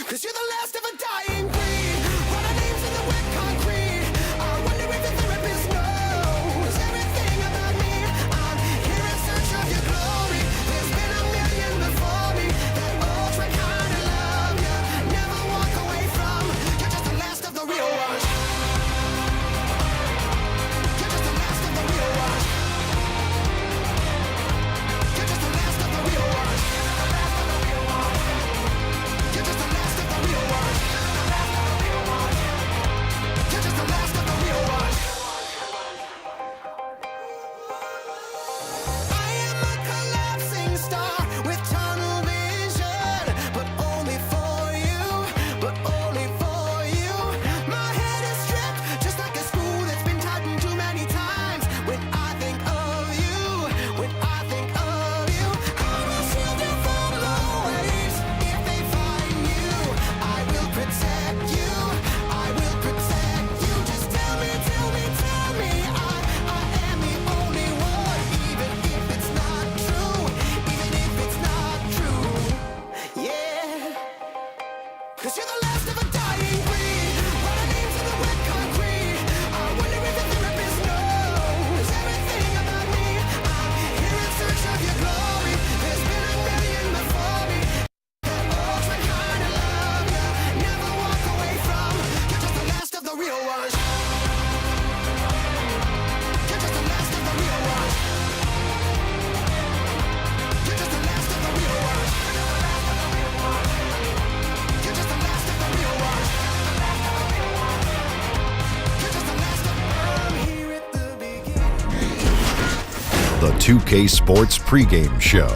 'Cause you're the last of a dying breed. Write our names in the wet concrete. I wonder if the therapist knows everything about me. I'm here in search of your glory. There's been a million before me that all try kind of love you, never walk away from. You're just the last of the real ones. You're just the last of the real ones. You're just the last of the real ones. You're just the last of the real ones. You're just the last of the real ones. I am a collapsing star with tunnel vision, but only for you, but only for you. My head is stripped, just like a screw that's been tightened too many times. When I think of you, when I think of you, I will shield you from the waves. If they find you, I will protect you. I will protect you. Just tell me, tell me, tell me, I am the only one, even if it's not true, even if it's not true. Yeah. 'Cause you're the last of a dying breed. Write our names in the wet concrete. I wonder if the therapist knows everything about me. I'm here in search of your glory. There's been a million before me that all try kind of love you, never walk away from. You're just the last of the real ones. You're just the last of the real ones. You're just the last of the real ones. You're just the last of the real ones. You're just the last of I'm here at the beginning. The 2K Sports Pregame Show.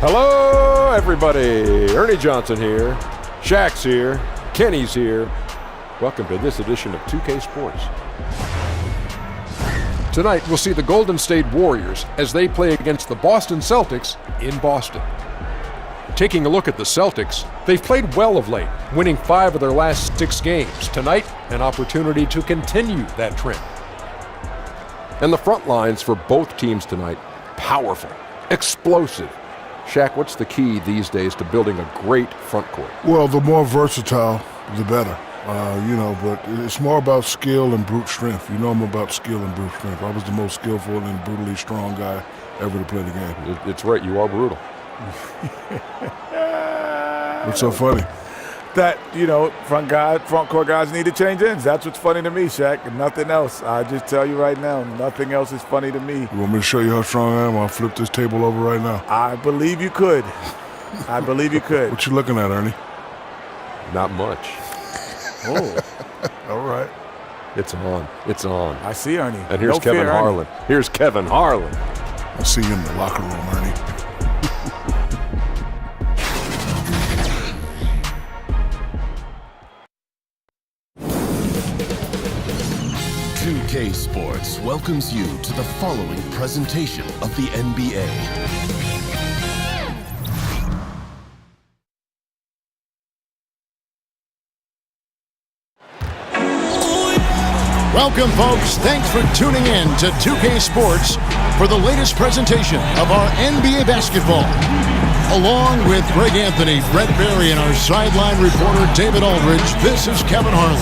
Hello, everybody. Ernie Johnson here. Shaq's here. Kenny's here. Welcome to this edition of 2K Sports. Tonight, we'll see the Golden State Warriors as they play against the Boston Celtics in Boston. Taking a look at the Celtics, they've played well of late, winning 5 of their last 6 games. Tonight, an opportunity to continue that trend. And the front lines for both teams tonight, powerful, explosive. Shaq, what's the key these days to building a great front court? Well, the more versatile, the better. But it's more about skill and brute strength. You know I'm about skill and brute strength. I was the most skillful and brutally strong guy ever to play the game. It's right, you are brutal. What's so funny? That, front court guys need to change ends. That's what's funny to me, Shaq, and nothing else. I just tell you right now, nothing else is funny to me. You want me to show you how strong I am? I'll flip this table over right now. I believe you could. I believe you could. What you looking at, Ernie? Not much. Oh. All right. It's on. It's on. I see Ernie. And here's Kevin Harlan. Here's Kevin Harlan. I'll see you in the locker room, Ernie. 2K Sports welcomes you to the following presentation of the NBA. Welcome, folks. Thanks for tuning in to 2K Sports for the latest presentation of our NBA basketball. Along with Greg Anthony, Brett Berry, and our sideline reporter David Aldridge, this is Kevin Harlan.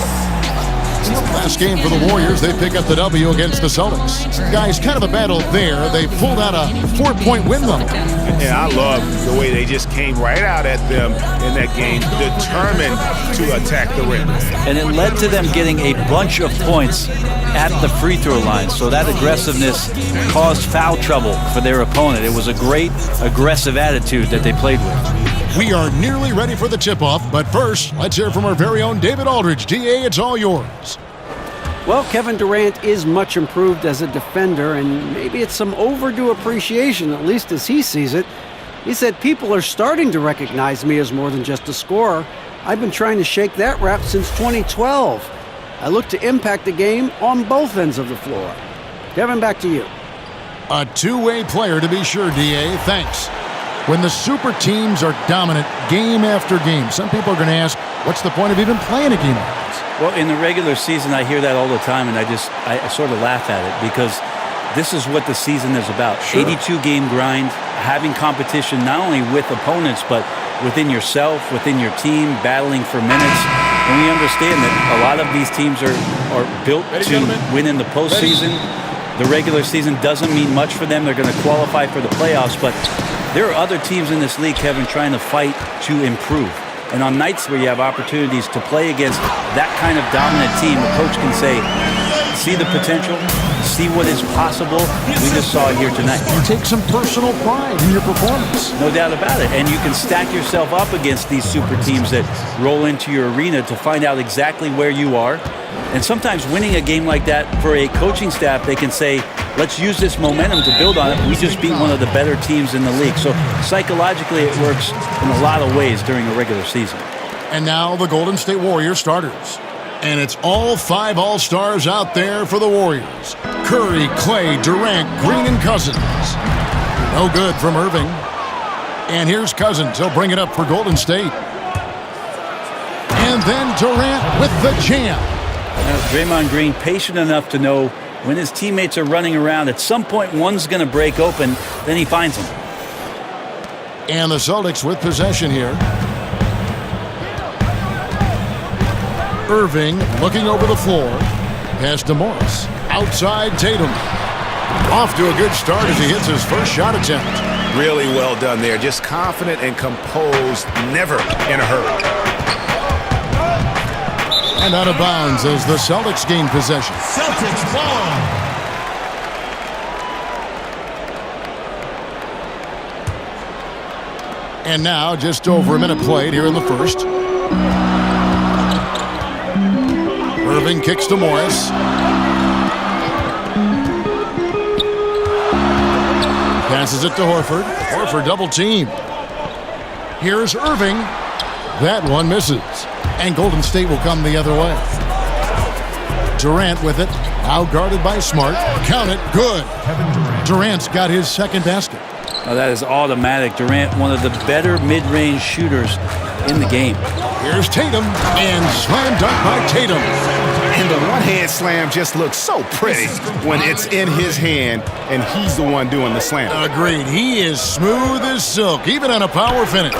Last game for the Warriors, they pick up the W against the Celtics. Guys, kind of a battle there. They pulled out a 4-point win, though. Yeah, I love the way they just came right out at them in that game, determined to attack the rim. And it led to them getting a bunch of points at the free throw line. So that aggressiveness caused foul trouble for their opponent. It was a great aggressive attitude that they played with. We are nearly ready for the tip-off, but first, let's hear from our very own David Aldridge. DA, it's all yours. Well, Kevin Durant is much improved as a defender, and maybe it's some overdue appreciation, at least as he sees it. He said, "People are starting to recognize me as more than just a scorer. I've been trying to shake that rap since 2012. I look to impact the game on both ends of the floor." Kevin, back to you. A two-way player to be sure, DA. Thanks. When the super teams are dominant game after game, some people are going to ask, what's the point of even playing a game like this? Well, in the regular season, I hear that all the time, and I sort of laugh at it because this is what the season is about. Sure. 82-game grind, having competition not only with opponents, but within yourself, within your team, battling for minutes. And we understand that a lot of these teams are built to win in the postseason. The regular season doesn't mean much for them. They're going to qualify for the playoffs, but there are other teams in this league, Kevin, trying to fight to improve. And on nights where you have opportunities to play against that kind of dominant team, a coach can say, see the potential, see what is possible. We just saw it here tonight. You take some personal pride in your performance. No doubt about it. And you can stack yourself up against these super teams that roll into your arena to find out exactly where you are. And sometimes winning a game like that for a coaching staff, they can say, let's use this momentum to build on it. We just beat one of the better teams in the league. So psychologically, it works in a lot of ways during a regular season. And now the Golden State Warriors starters. And it's all 5 All-Stars out there for the Warriors. Curry, Clay, Durant, Green, and Cousins. No good from Irving. And here's Cousins. He'll bring it up for Golden State. And then Durant with the jam. Now, Draymond Green patient enough to know when his teammates are running around, at some point one's going to break open, then he finds them. And the Celtics with possession here. Irving looking over the floor. Pass to Morris. Outside Tatum. Off to a good start as he hits his first shot attempt. Really well done there. Just confident and composed, never in a hurry. And out of bounds as the Celtics gain possession. Celtics ball. And now just over a minute played here in the first. Irving kicks to Morris. Passes it to Horford. Horford double team. Here's Irving. That one misses. And Golden State will come the other way. Durant with it. Now guarded by Smart. Count it. Good. Durant's got his second basket. Oh, that is automatic. Durant, one of the better mid-range shooters in the game. Here's Tatum. And slam dunk by Tatum. And the one-hand slam just looks so pretty when it's in his hand and he's the one doing the slam. Agreed. He is smooth as silk, even on a power finish.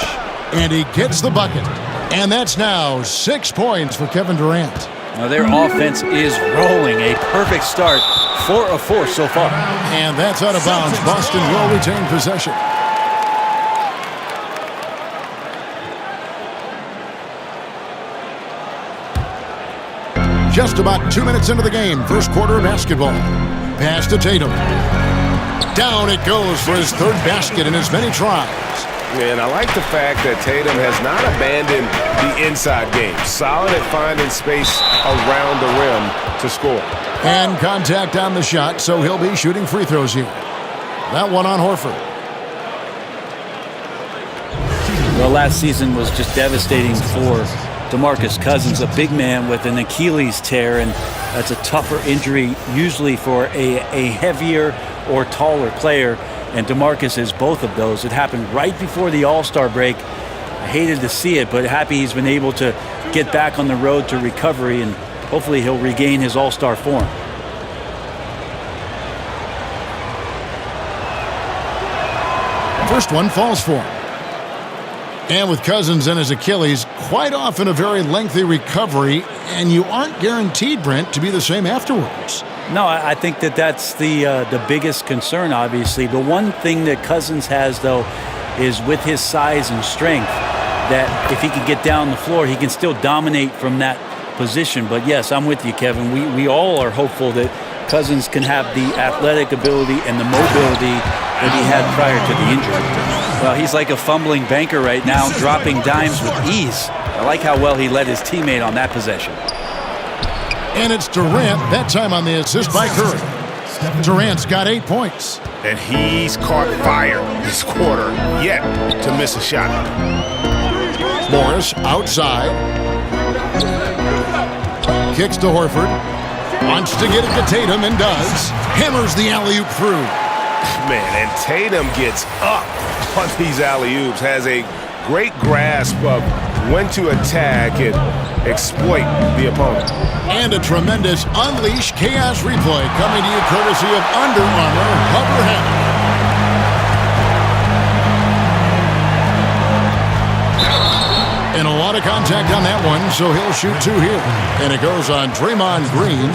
And he gets the bucket. And that's now 6 points for Kevin Durant. Now their offense is rolling. A perfect start. 4 of 4 so far. And that's out of bounds. Boston will retain possession. Just about 2 minutes into the game. First quarter of basketball. Pass to Tatum. Down it goes for his third basket in as many tries. And I like the fact that Tatum has not abandoned the inside game. Solid at finding space around the rim to score. And contact on the shot, so he'll be shooting free throws here. That one on Horford. Well, last season was just devastating for DeMarcus Cousins, a big man with an Achilles tear, and that's a tougher injury usually for a heavier or taller player. And DeMarcus is both of those. It happened right before the All-Star break. I hated to see it, but happy he's been able to get back on the road to recovery, and hopefully he'll regain his All-Star form. First one falls for him. And with Cousins and his Achilles, quite often a very lengthy recovery, and you aren't guaranteed, Brent, to be the same afterwards. No, I think that's the biggest concern, obviously. The one thing that Cousins has, though, is with his size and strength, that if he can get down the floor, he can still dominate from that position. But, yes, I'm with you, Kevin. We all are hopeful that Cousins can have the athletic ability and the mobility that he had prior to the injury. Well, he's like a fumbling banker right now, dropping dimes with ease. I like how well he led his teammate on that possession. And it's Durant, that time on the assist by Curry. Durant's got 8 points. And he's caught fire this quarter, yet to miss a shot. Morris outside. Kicks to Horford. Wants to get it to Tatum and does. Hammers the alley-oop through. Man, and Tatum gets up on these alley-oops, has a great grasp of when to attack and exploit the opponent. And a tremendous Unleash Chaos replay coming to you courtesy of Under Armour Hover Helmet. of contact on that one, so he'll shoot 2 here. And it goes on Draymond Green.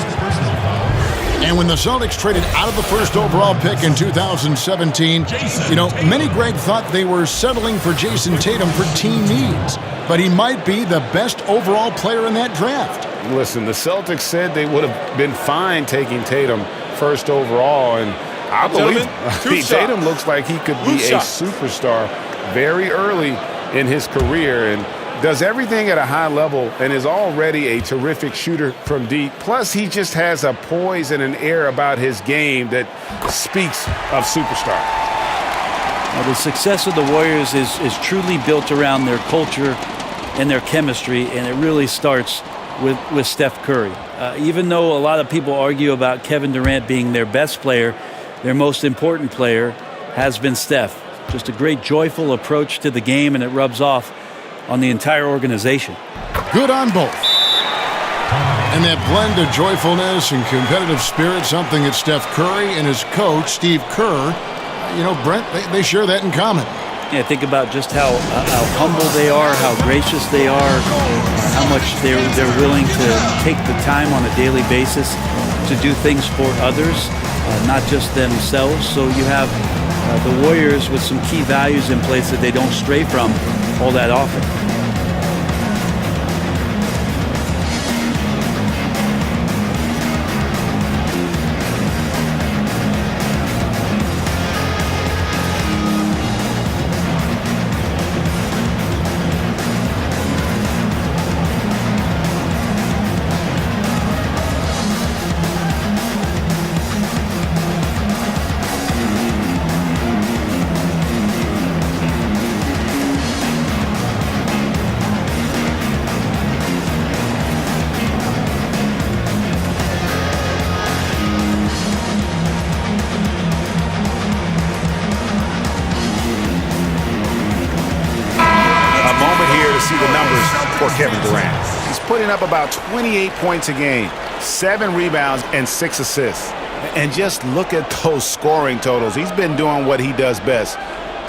And when the Celtics traded out of the first overall pick in 2017, many, Greg, thought they were settling for Jason Tatum for team needs. But he might be the best overall player in that draft. Listen, the Celtics said they would have been fine taking Tatum first overall, and I believe Tatum looks like he could be a superstar very early in his career and does everything at a high level and is already a terrific shooter from deep. Plus, he just has a poise and an air about his game that speaks of superstar. Well, the success of the Warriors is truly built around their culture and their chemistry, and it really starts with Steph Curry. Even though a lot of people argue about Kevin Durant being their best player, their most important player has been Steph. Just a great, joyful approach to the game, and it rubs off on the entire organization. Good on both. And that blend of joyfulness and competitive spirit, something that Steph Curry and his coach, Steve Kerr, Brent, they share that in common. Yeah, think about just how humble they are, how gracious they are, how much they're willing to take the time on a daily basis to do things for others, not just themselves. So you have the Warriors with some key values in place that they don't stray from all that often. See the numbers for Kevin Durant. He's putting up about 28 points a game, 7 rebounds, and 6 assists. And just look at those scoring totals. He's been doing what he does best,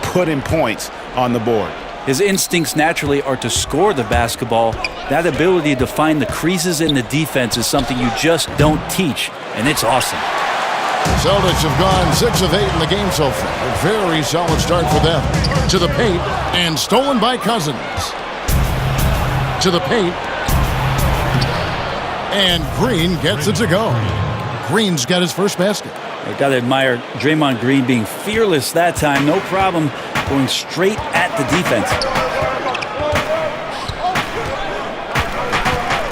putting points on the board. His instincts naturally are to score the basketball. That ability to find the creases in the defense is something you just don't teach, and it's awesome. Celtics have gone 6 of 8 in the game so far. A very solid start for them. To the paint, and stolen by Cousins. To the paint, and Green gets it to go. Green's got his first basket. I got to admire Draymond Green being fearless that time. No problem going straight at the defense.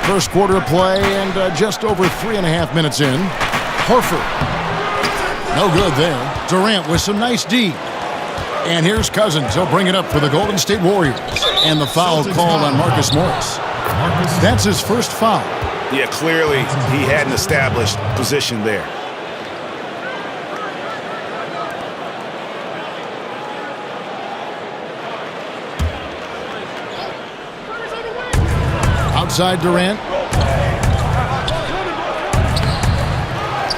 First quarter of play, and just over 3.5 minutes in. Horford. No good there. Durant with some nice D. And here's Cousins. He'll bring it up for the Golden State Warriors. And the foul called on Marcus Morris. That's his first foul. Yeah, clearly he hadn't established position there. Outside Durant.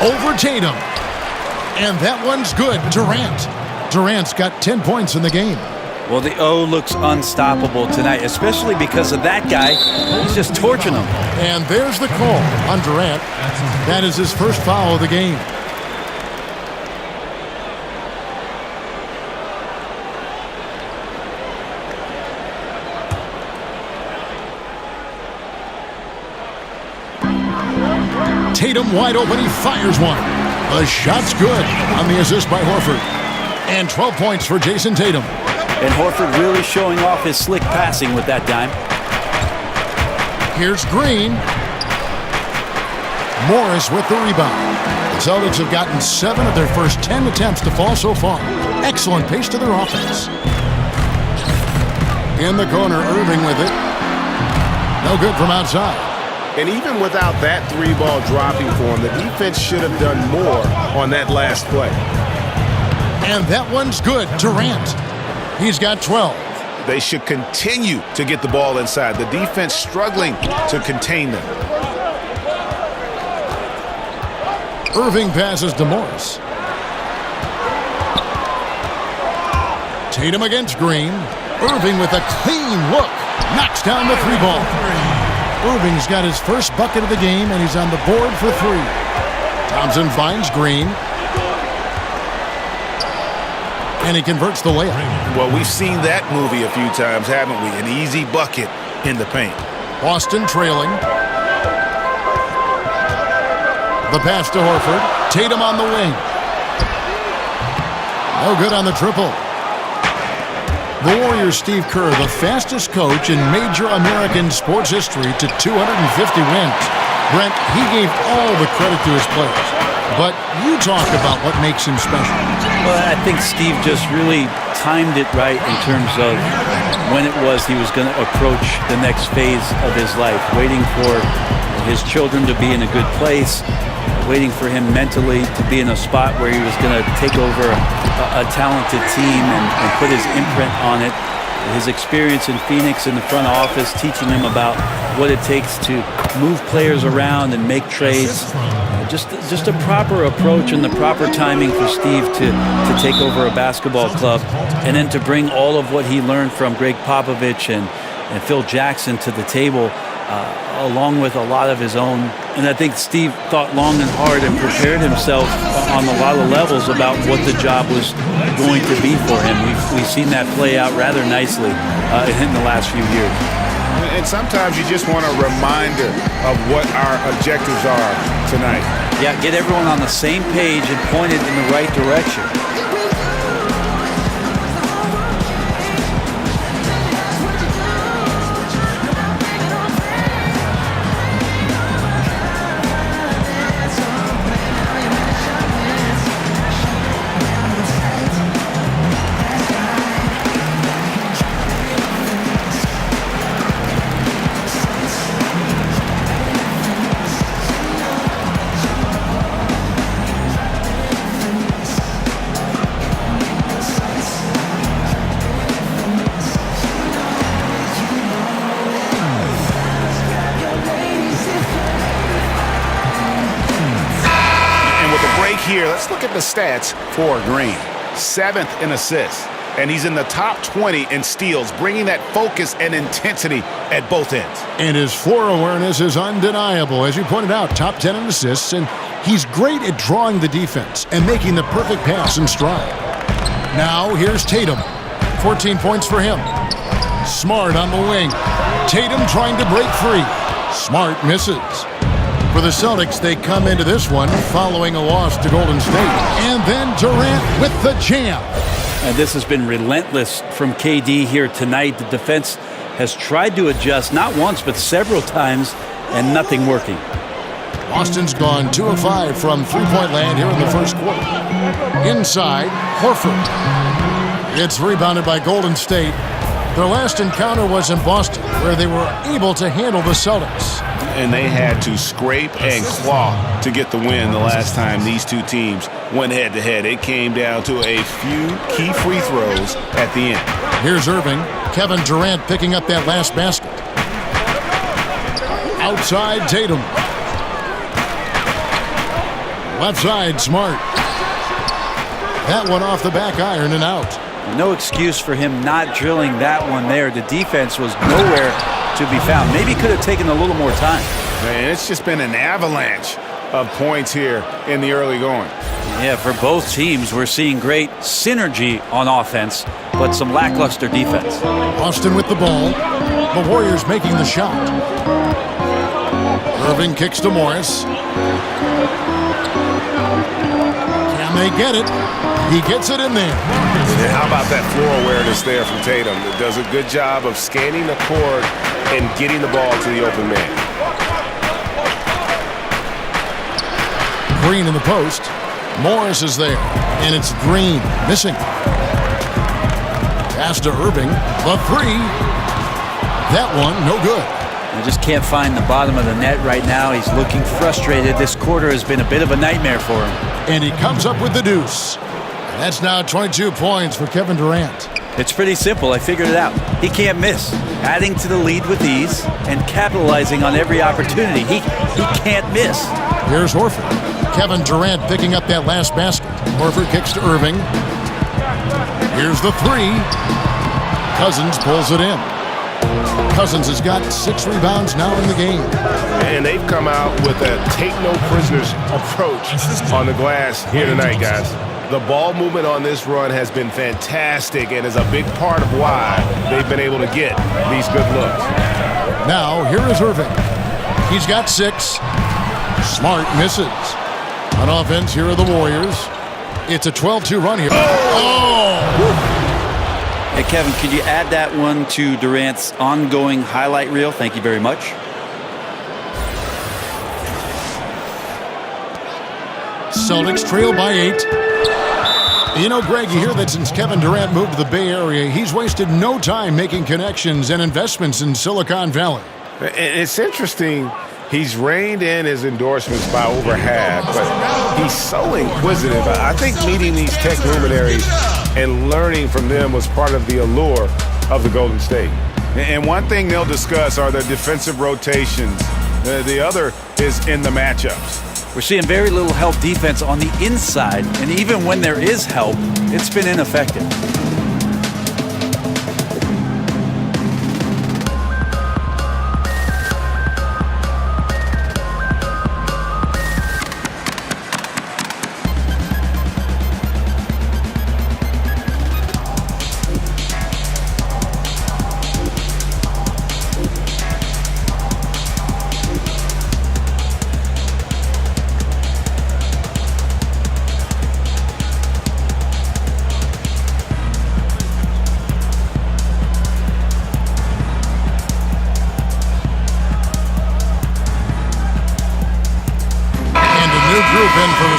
Over Tatum. And that one's good. Durant's got 10 points in the game. Well, the O looks unstoppable tonight, especially because of that guy. He's just torching him. And there's the call on Durant. That is his first foul of the game. Tatum wide open. He fires one. The shot's good on the assist by Horford. And 12 points for Jason Tatum. And Horford really showing off his slick passing with that dime. Here's Green. Morris with the rebound. The Celtics have gotten 7 of their first 10 attempts to fall so far. Excellent pace to their offense. In the corner, Irving with it. No good from outside. And even without that 3-ball dropping for him, the defense should have done more on that last play. And that one's good. Durant. He's got 12. They should continue to get the ball inside. The defense struggling to contain them. Irving passes to Morris. Tatum against Green. Irving with a clean look. Knocks down the 3 ball. Irving's got his first bucket of the game, and he's on the board for 3. Thompson finds Green. And he converts the layup. Well, we've seen that movie a few times, haven't we? An easy bucket in the paint. Boston trailing. The pass to Horford. Tatum on the wing. No good on the triple. The Warriors' Steve Kerr, the fastest coach in major American sports history to 250 wins. Brent, he gave all the credit to his players. But you talk about what makes him special. Well, I think Steve just really timed it right in terms of when it was he was going to approach the next phase of his life, waiting for his children to be in a good place, waiting for him mentally to be in a spot where he was going to take over a talented team and put his imprint on it. His experience in Phoenix in the front office, teaching him about what it takes to move players around and make trades. Just a proper approach and the proper timing for Steve to take over a basketball club, and then to bring all of what he learned from Greg Popovich and Phil Jackson to the table, along with a lot of his own. And I think Steve thought long and hard and prepared himself on a lot of levels about what the job was going to be for him. We've seen that play out rather nicely in the last few years. And sometimes you just want a reminder of what our objectives are tonight. Yeah, get everyone on the same page and point it in the right direction. Here, let's look at the stats for Green. 7th in assists, and he's in the top 20 in steals, bringing that focus and intensity at both ends. And his floor awareness is undeniable. As you pointed out, top 10 in assists, and he's great at drawing the defense and making the perfect pass in stride. Now, here's Tatum. 14 points for him. Smart on the wing. Tatum trying to break free. Smart misses. For the Celtics, they come into this one following a loss to Golden State. And then Durant with the jam. And this has been relentless from KD here tonight. The defense has tried to adjust not once but several times, and nothing working. Boston's gone 2 of 5 from three-point land here in the first quarter. Inside, Horford. It's rebounded by Golden State. Their last encounter was in Boston, where they were able to handle the Celtics. And they had to scrape and claw to get the win the last time these two teams went head-to-head. It came down to a few key free throws at the end. Here's Irving. Kevin Durant picking up that last basket. Outside, Tatum. Left side, Smart. That one off the back iron and out. No excuse for him not drilling that one there. The defense was nowhere to be found. Maybe could have taken a little more time. Man, it's just been an avalanche of points here in the early going. Yeah, for both teams, we're seeing great synergy on offense, but some lackluster defense. Boston with the ball. The Warriors making the shot. Irving kicks to Morris. Can they get it? He gets it in there. And how about that floor awareness there from Tatum? It does a good job of scanning the court and getting the ball to the open man. Green in the post. Morris is there, and it's Green missing. Pass to Irving. The three. That one, no good. They just can't find the bottom of the net right now. He's looking frustrated. This quarter has been a bit of a nightmare for him. And he comes up with the deuce. And that's now 22 points for Kevin Durant. It's pretty simple. I figured it out. He can't miss. Adding to the lead with ease and capitalizing on every opportunity. He can't miss. Here's Horford. Kevin Durant picking up that last basket. Horford kicks to Irving. Here's the three. Cousins pulls it in. Cousins has got 6 rebounds now in the game. And they've come out with a take-no-prisoners approach on the glass here tonight, guys. The ball movement on this run has been fantastic and is a big part of why they've been able to get these good looks. Now, here is Irving. He's got 6. Smart misses. On offense, here are the Warriors. It's a 12-2 run here. Hey, Kevin, could you add that one to Durant's ongoing highlight reel? Thank you very much. Celtics trail by 8. You know, Greg, you hear that since Kevin Durant moved to the Bay Area, he's wasted no time making connections and investments in Silicon Valley. It's interesting. He's reined in his endorsements by over half, but he's so inquisitive. I think meeting these tech luminaries and learning from them was part of the allure of the Golden State. And one thing they'll discuss are the defensive rotations. The other is in the matchups. We're seeing very little help defense on the inside, and even when there is help, it's been ineffective.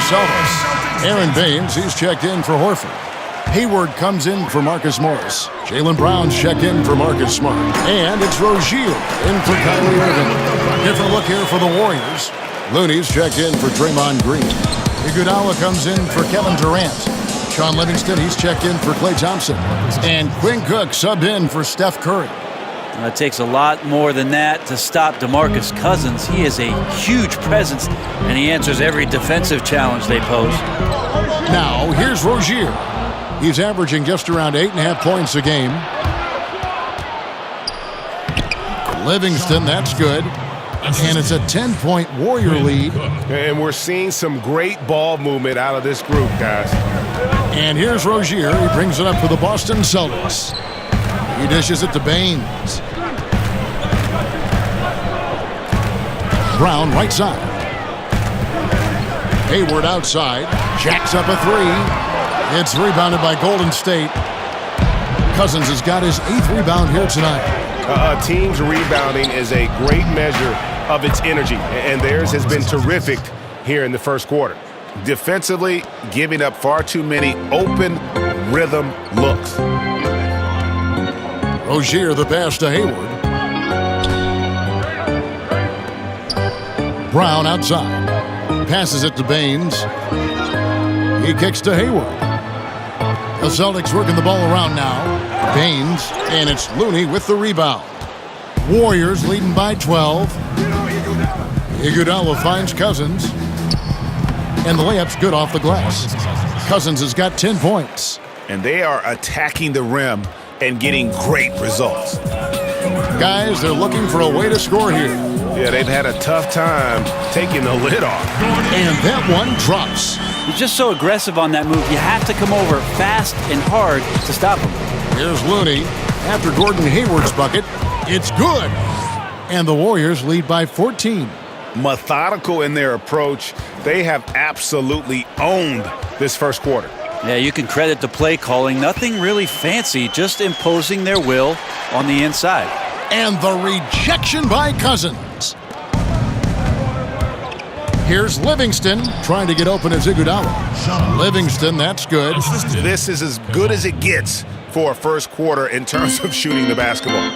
Celtics. Aaron Baines, he's checked in for Horford. Hayward comes in for Marcus Morris. Jaylen Brown's checked in for Marcus Smart. And it's Rozier in for Kyrie Irving. Different look here for the Warriors. Looney's checked in for Draymond Green. Iguodala comes in for Kevin Durant. Sean Livingston, he's checked in for Klay Thompson. And Quinn Cook subbed in for Steph Curry. It takes a lot more than that to stop DeMarcus Cousins. He is a huge presence, and he answers every defensive challenge they pose. Now, here's Rozier. He's averaging just around 8.5 points a game. Livingston, that's good. And it's a 10-point Warrior lead. And we're seeing some great ball movement out of this group, guys. And here's Rozier. He brings it up for the Boston Celtics. He dishes it to Baines. Brown right side. Hayward outside. Jacks up a 3. It's rebounded by Golden State. Cousins has got his 8th rebound here tonight. A team's rebounding is a great measure of its energy, and theirs has been terrific here in the first quarter. Defensively, giving up far too many open rhythm looks. Rozier the pass to Hayward. Brown outside. Passes it to Baines. He kicks to Hayward. The Celtics working the ball around now. Baines, and it's Looney with the rebound. Warriors leading by 12. Iguodala finds Cousins. And the layup's good off the glass. Cousins has got 10 points. And they are attacking the rim and getting great results. Guys, they're looking for a way to score here. Yeah, they've had a tough time taking the lid off. And that one drops. He's just so aggressive on that move. You have to come over fast and hard to stop him. Here's Looney. After Gordon Hayward's bucket, it's good. And the Warriors lead by 14. Methodical in their approach. They have absolutely owned this first quarter. Yeah, you can credit the play calling. Nothing really fancy, just imposing their will on the inside. And the rejection by Cousins. Here's Livingston trying to get open as Iguodala. Livingston, that's good. This is as good as it gets for a first quarter in terms of shooting the basketball.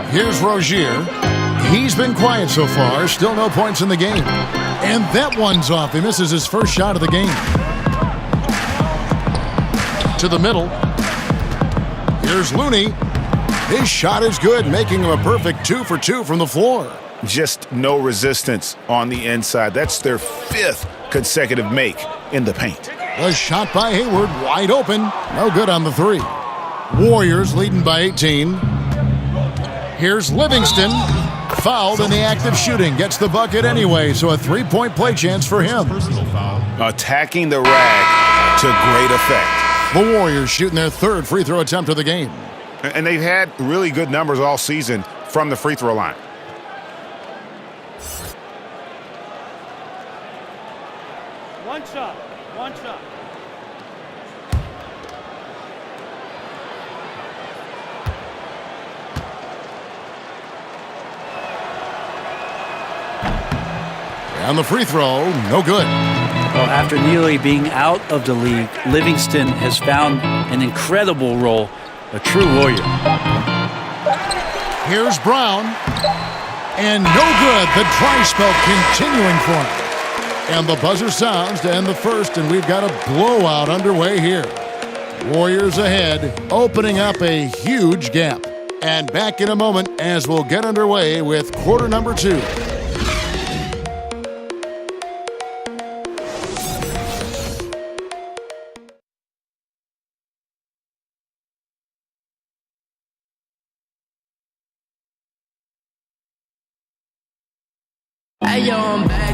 Here's Rozier. He's been quiet so far. Still no points in the game. And that one's off. He misses his first shot of the game. To the middle. Here's Looney. His shot is good, making him a perfect 2 for 2 from the floor. Just no resistance on the inside. That's their 5th consecutive make in the paint. A shot by Hayward, wide open. No good on the 3. Warriors leading by 18. Here's Livingston. Fouled in the act of shooting. Gets the bucket anyway, so a three-point play chance for him. Attacking the rack to great effect. The Warriors shooting their third free throw attempt of the game. And they've had really good numbers all season from the free throw line. One shot. And the free throw, no good. Well, after nearly being out of the league, Livingston has found an incredible role, a true warrior. Here's Brown. And no good. The dry spell continuing for him. And the buzzer sounds to end the first, and we've got a blowout underway here. Warriors ahead, opening up a huge gap. And back in a moment as we'll get underway with quarter number 2.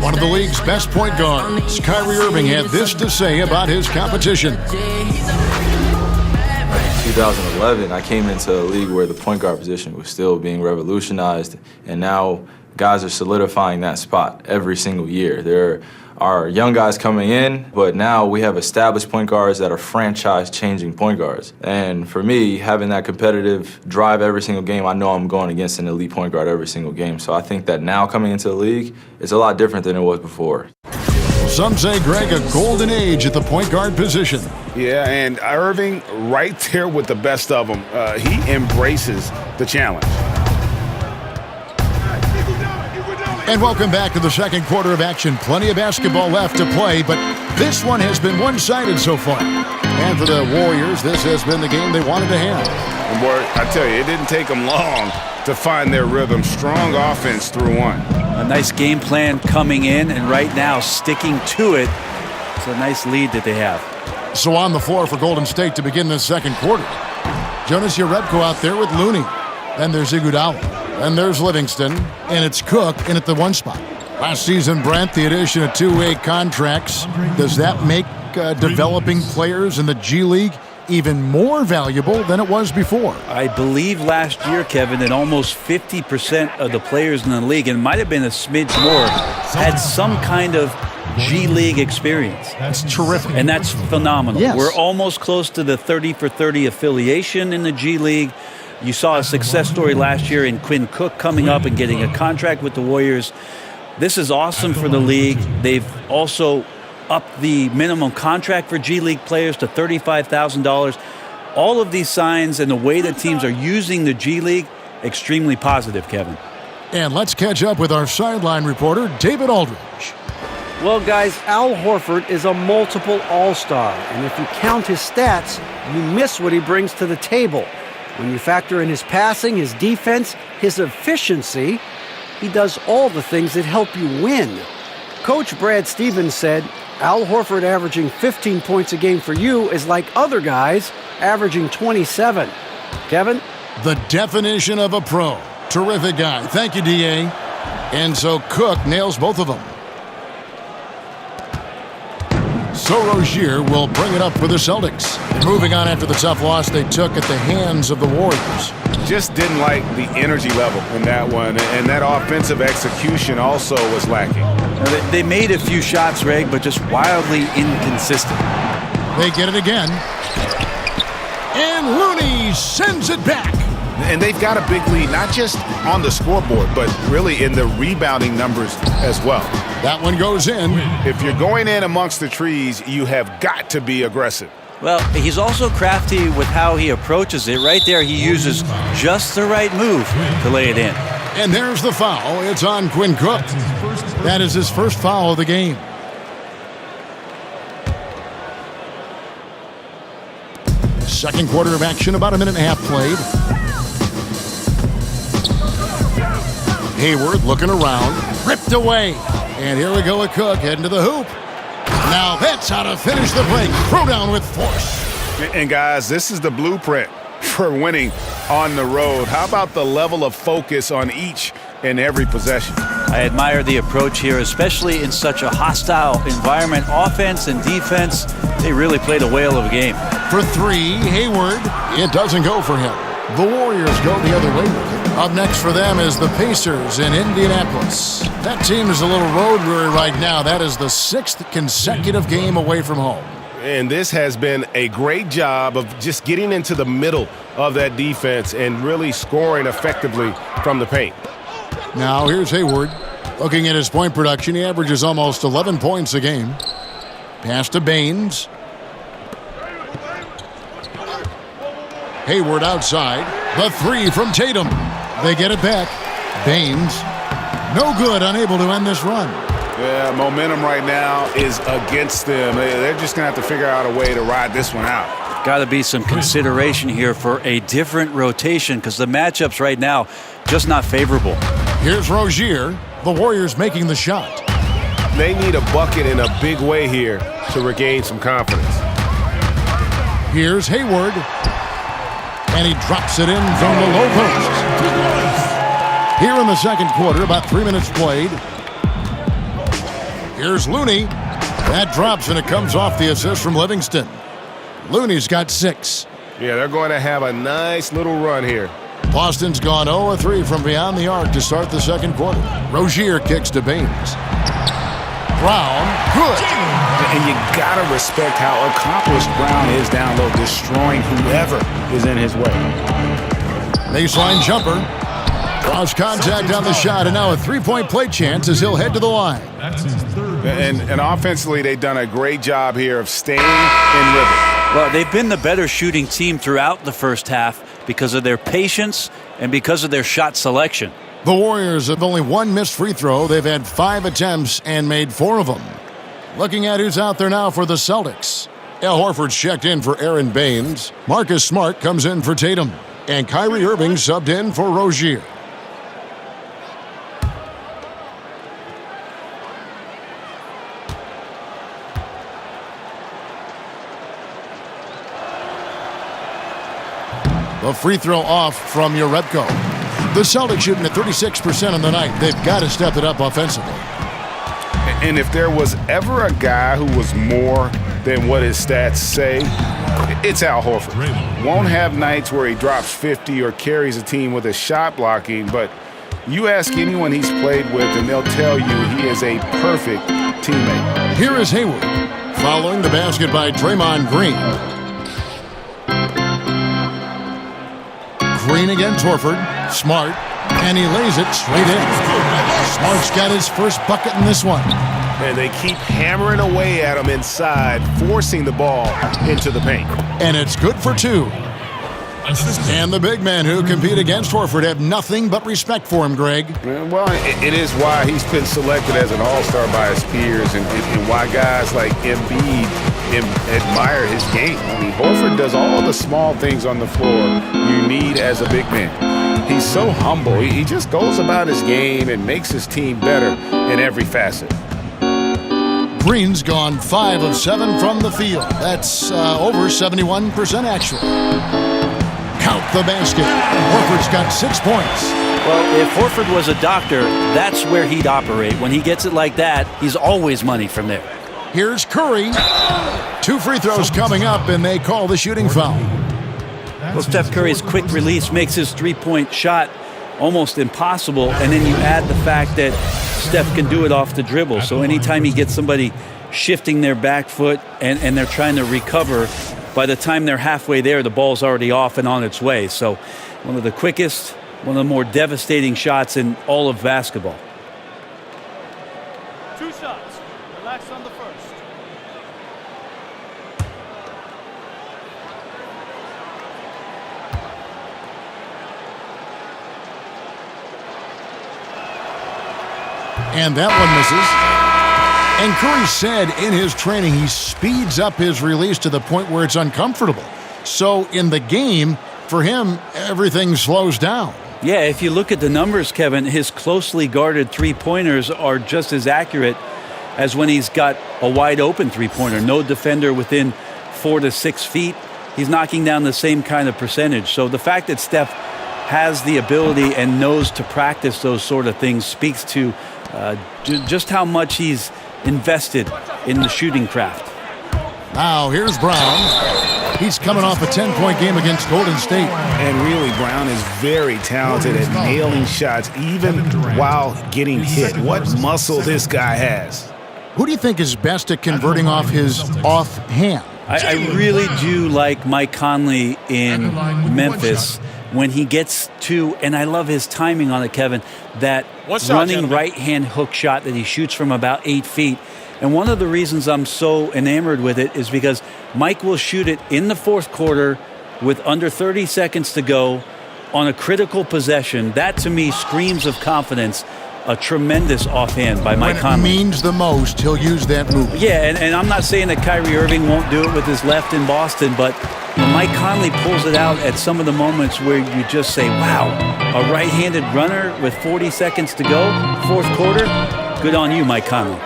One of the league's best point guards, Kyrie Irving, had this to say about his competition. 2011, I came into a league where the point guard position was still being revolutionized, and now guys are solidifying that spot every single year. There are young guys coming in, but now we have established point guards that are franchise-changing point guards. And for me, having that competitive drive every single game, I know I'm going against an elite point guard every single game. So I think that now coming into the league, it's a lot different than it was before. Some say, Greg, a golden age at the point guard position. Yeah, and Irving right there with the best of them. He embraces the challenge. And welcome back to the second quarter of action. Plenty of basketball left to play, but this one has been one-sided so far. And for the Warriors, this has been the game they wanted to have. And boy, I tell you, it didn't take them long to find their rhythm. Strong offense through one. A nice game plan coming in, and right now sticking to it. It's a nice lead that they have. So on the floor for Golden State to begin this second quarter. Jonas Jerebko out there with Looney. Then there's Iguodala. And there's Livingston, and it's Cook in at the one spot. Last season, Brent, the addition of two-way contracts, does that make developing players in the G League even more valuable than it was before? I believe last year, Kevin, that almost 50% of the players in the league, and it might have been a smidge more, had some kind of G League experience. That's terrific. And that's phenomenal. Yes. We're almost close to the 30-for-30 affiliation in the G League. You saw a success story last year in Quinn Cook coming up and getting a contract with the Warriors. This is awesome for the league. They've also upped the minimum contract for G League players to $35,000. All of these signs and the way that teams are using the G League, extremely positive, Kevin. And let's catch up with our sideline reporter, David Aldridge. Well, guys, Al Horford is a multiple all-star, and if you count his stats, you miss what he brings to the table. When you factor in his passing, his defense, his efficiency, he does all the things that help you win. Coach Brad Stevens said, Al Horford averaging 15 points a game for you is like other guys averaging 27. Kevin? The definition of a pro. Terrific guy. Thank you, D.A. And so Cook nails both of them. So Rozier will bring it up for the Celtics. Moving on after the tough loss they took at the hands of the Warriors. Just didn't like the energy level in that one, and that offensive execution also was lacking. They made a few shots, Greg, but just wildly inconsistent. They get it again. And Looney sends it back. And they've got a big lead, not just on the scoreboard, but really in the rebounding numbers as well. That one goes in. If you're going in amongst the trees, you have got to be aggressive. Well, he's also crafty with how he approaches it. Right there, he uses just the right move to lay it in. And there's the foul. It's on Quinn Cook. That is his first foul of the game. Second quarter of action, about a minute and a half played. Hayward looking around, ripped away. And here we go with Cook heading to the hoop. Now that's how to finish the break. Throw down with force. And guys, this is the blueprint for winning on the road. How about the level of focus on each and every possession? I admire the approach here, especially in such a hostile environment. Offense and defense, they really played a whale of a game. For three, Hayward. It doesn't go for him. The Warriors go the other way with it. Up next for them is the Pacers in Indianapolis. That team is a little road weary right now. That is the 6th consecutive game away from home. And this has been a great job of just getting into the middle of that defense and really scoring effectively from the paint. Now here's Hayward. Looking at his point production, he averages almost 11 points a game. Pass to Baines. Hayward outside. The three from Tatum. They get it back. Baines. No good, unable to end this run. Yeah, momentum right now is against them. They're just going to have to figure out a way to ride this one out. Got to be some consideration here for a different rotation because the matchups right now just not favorable. Here's Rozier. The Warriors making the shot. They need a bucket in a big way here to regain some confidence. Here's Hayward. And he drops it in from the low post. Here in the second quarter, about 3 minutes played. Here's Looney. That drops and it comes off the assist from Livingston. Looney's got 6. Yeah, they're going to have a nice little run here. Boston's gone 0-3 from beyond the arc to start the second quarter. Rozier kicks to Baines. Brown, good. And you got to respect how accomplished Brown is down low, destroying whoever is in his way. Baseline jumper. Draws contact on the shot, and now a three-point play chance as he'll head to the line. And offensively, they've done a great job here of staying in rhythm. Well, they've been the better shooting team throughout the first half because of their patience and because of their shot selection. The Warriors have only one missed free throw. They've had 5 attempts and made 4 of them. Looking at who's out there now for the Celtics. Al Horford's checked in for Aaron Baines. Marcus Smart comes in for Tatum. And Kyrie Irving subbed in for Rozier. The free throw off from Jerebko. The Celtics shooting at 36% on the night. They've got to step it up offensively. And if there was ever a guy who was more than what his stats say, it's Al Horford. Won't have nights where he drops 50 or carries a team with his shot blocking, but you ask anyone he's played with and they'll tell you he is a perfect teammate. Here is Hayward, following the basket by Draymond Green. Green against Horford. Smart. And he lays it straight in. Smart's got his first bucket in this one. And they keep hammering away at him inside, forcing the ball into the paint. And it's good for 2. And the big men who compete against Horford have nothing but respect for him, Greg. Well, it is why he's been selected as an all-star by his peers and why guys like Embiid admire his game. I mean, Horford does all the small things on the floor you need as a big man. He's so humble. He just goes about his game and makes his team better in every facet. Green's gone 5 of 7 from the field. That's over 71% actual. Count the basket. Horford's got 6 points. Well, if Horford was a doctor, that's where he'd operate. When he gets it like that, he's always money from there. Here's Curry. 2 free throws coming up, and they call the shooting foul. Well, Steph Curry's quick release makes his three-point shot almost impossible, and then you add the fact that Steph can do it off the dribble. So anytime he gets somebody shifting their back foot and they're trying to recover, by the time they're halfway there, the ball's already off and on its way. So one of the quickest, one of the more devastating shots in all of basketball. 2 shots. Relax on the first. And that one misses. And Curry said in his training he speeds up his release to the point where it's uncomfortable. So in the game, for him, everything slows down. Yeah, if you look at the numbers, Kevin, his closely guarded three-pointers are just as accurate as when he's got a wide-open three-pointer. No defender within 4 to 6 feet. he's knocking down the same kind of percentage. So the fact that Steph has the ability and knows to practice those sort of things speaks to just how much he's invested in the shooting craft. Now here's Brown. He's coming off a 10-point game against Golden State. And really, Brown is very talented at nailing shots even while getting hit. What muscle this guy has. Who do you think is best at converting off his offhand? I really do like Mike Conley in Memphis when he gets to, and I love his timing on it, Kevin, that running right-hand hook shot that he shoots from about 8 feet. And one of the reasons I'm so enamored with it is because Mike will shoot it in the fourth quarter with under 30 seconds to go on a critical possession. That, to me, screams of confidence. A tremendous offhand by Mike Conley. When it means the most, he'll use that move. Yeah, and I'm not saying that Kyrie Irving won't do it with his left in Boston, but Mike Conley pulls it out at some of the moments where you just say, wow, a right-handed runner with 40 seconds to go, fourth quarter, good on you, Mike Conley.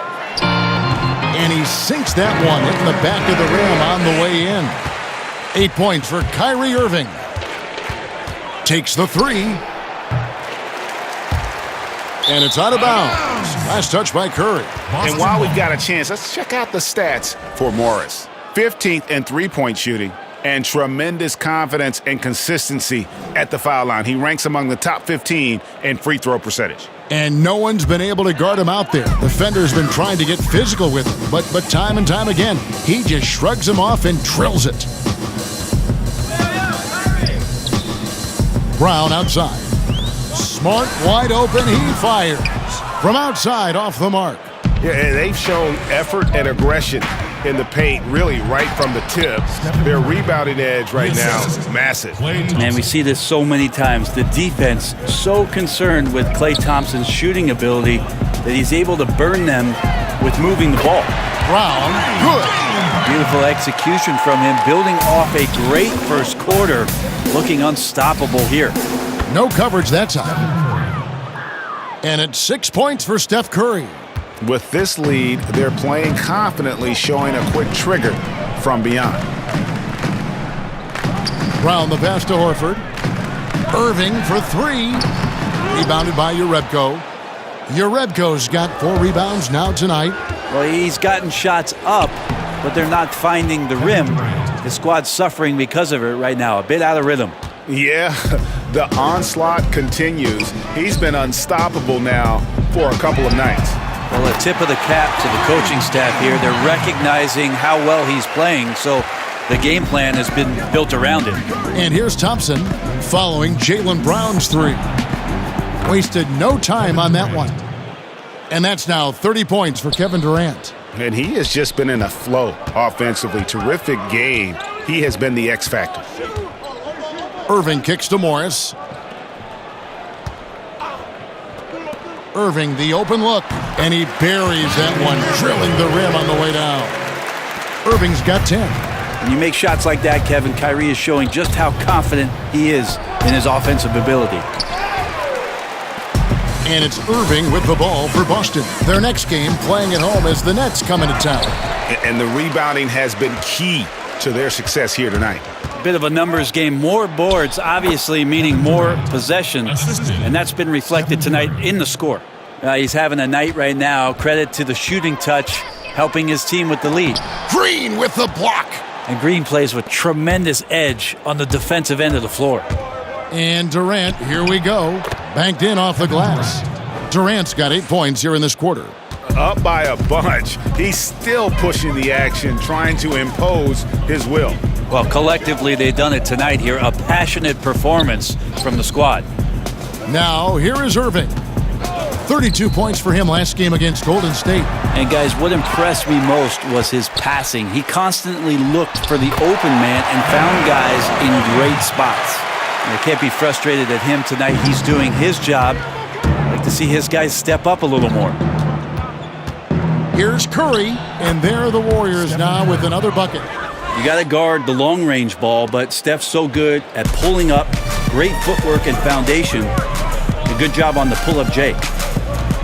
And he sinks that one in the back of the rim on the way in. 8 points for Kyrie Irving. Takes the three. And it's out of bounds. Last touch by Curry. And while we've got a chance, let's check out the stats for Morris. 15th in three-point shooting and tremendous confidence and consistency at the foul line. He ranks among the top 15 in free throw percentage. And no one's been able to guard him out there. Defender's been trying to get physical with him, but time and time again, he just shrugs him off and drills it. Brown outside. Smart, wide open, he fires. From outside, off the mark. Yeah, they've shown effort and aggression in the paint, really right from the tip. Their rebounding edge right now is massive. Man, we see this so many times. The defense so concerned with Klay Thompson's shooting ability that he's able to burn them with moving the ball. Brown, good. Beautiful execution from him, building off a great first quarter, looking unstoppable here. No coverage that time. And it's 6 points for Steph Curry. With this lead, they're playing confidently, showing a quick trigger from beyond. Brown the pass to Horford. Irving for three. Rebounded by Jerebko. Jerebko's got 4 rebounds now tonight. Well, he's gotten shots up, but they're not finding the rim. The squad's suffering because of it right now, a bit out of rhythm. Yeah, the onslaught continues. He's been unstoppable now for a couple of nights. Well, a tip of the cap to the coaching staff here. They're recognizing how well he's playing, so the game plan has been built around him. And here's Thompson following Jaylen Brown's three. Wasted no time on that one. And that's now 30 points for Kevin Durant. And he has just been in a flow offensively. Terrific game. He has been the X factor. Irving kicks to Morris. Irving, the open look, and he buries that one, drilling the rim on the way down. Irving's got 10. When you make shots like that, Kevin, Kyrie is showing just how confident he is in his offensive ability. And it's Irving with the ball for Boston. Their next game playing at home as the Nets come into town. And the rebounding has been key to their success here tonight. Bit of a numbers game. More boards, obviously, meaning more possession. And that's been reflected tonight in the score. He's having a night right now. Credit to the shooting touch, helping his team with the lead. Green with the block. And Green plays with tremendous edge on the defensive end of the floor. And Durant, here we go. Banked in off the glass. Durant's got 8 points here in this quarter. Up by a bunch. He's still pushing the action, trying to impose his will. Well, collectively, they've done it tonight here. A passionate performance from the squad. Now, here is Irving. 32 points for him last game against Golden State. And, guys, what impressed me most was his passing. He constantly looked for the open man and found guys in great spots. And they can't be frustrated at him tonight. He's doing his job. I'd like to see his guys step up a little more. Here's Curry, and there are the Warriors now with another bucket. You got to guard the long-range ball, but Steph's so good at pulling up, great footwork and foundation. A good job on the pull-up J.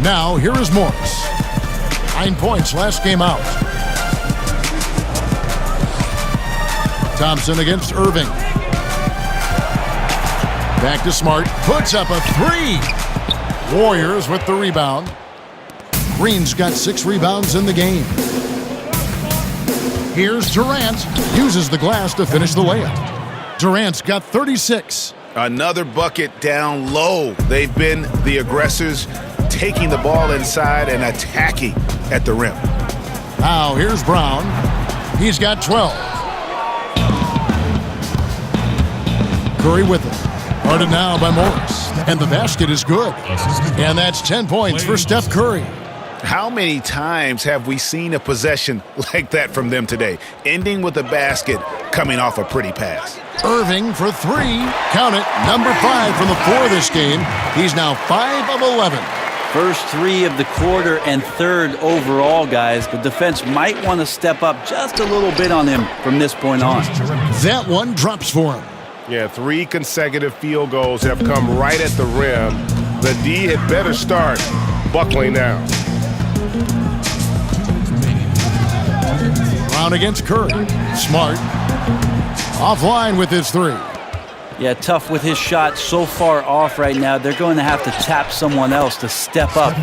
Now, here is Morris. 9 points last game out. Thompson against Irving. Back to Smart. Puts up a three. Warriors with the rebound. Green's got 6 rebounds in the game. Here's Durant. Uses the glass to finish the layup. Durant's got 36. Another bucket down low. They've been the aggressors, taking the ball inside and attacking at the rim. Now here's Brown. He's got 12. Curry with it. Guarded now by Morris. And the basket is good. And that's 10 points for Steph Curry. How many times have we seen a possession like that from them today, ending with a basket coming off a pretty pass? Irving for 3. Count it. Number 5 from the floor this game. He's now 5 of 11. First 3 of the quarter and 3rd overall, guys. The defense might want to step up just a little bit on him from this point on. That one drops for him. Yeah, 3 consecutive field goals have come right at the rim. The D had better start buckling down. Brown against Curry. Smart. Offline with his 3. Yeah, tough with his shot so far off right now. They're going to have to tap someone else to step up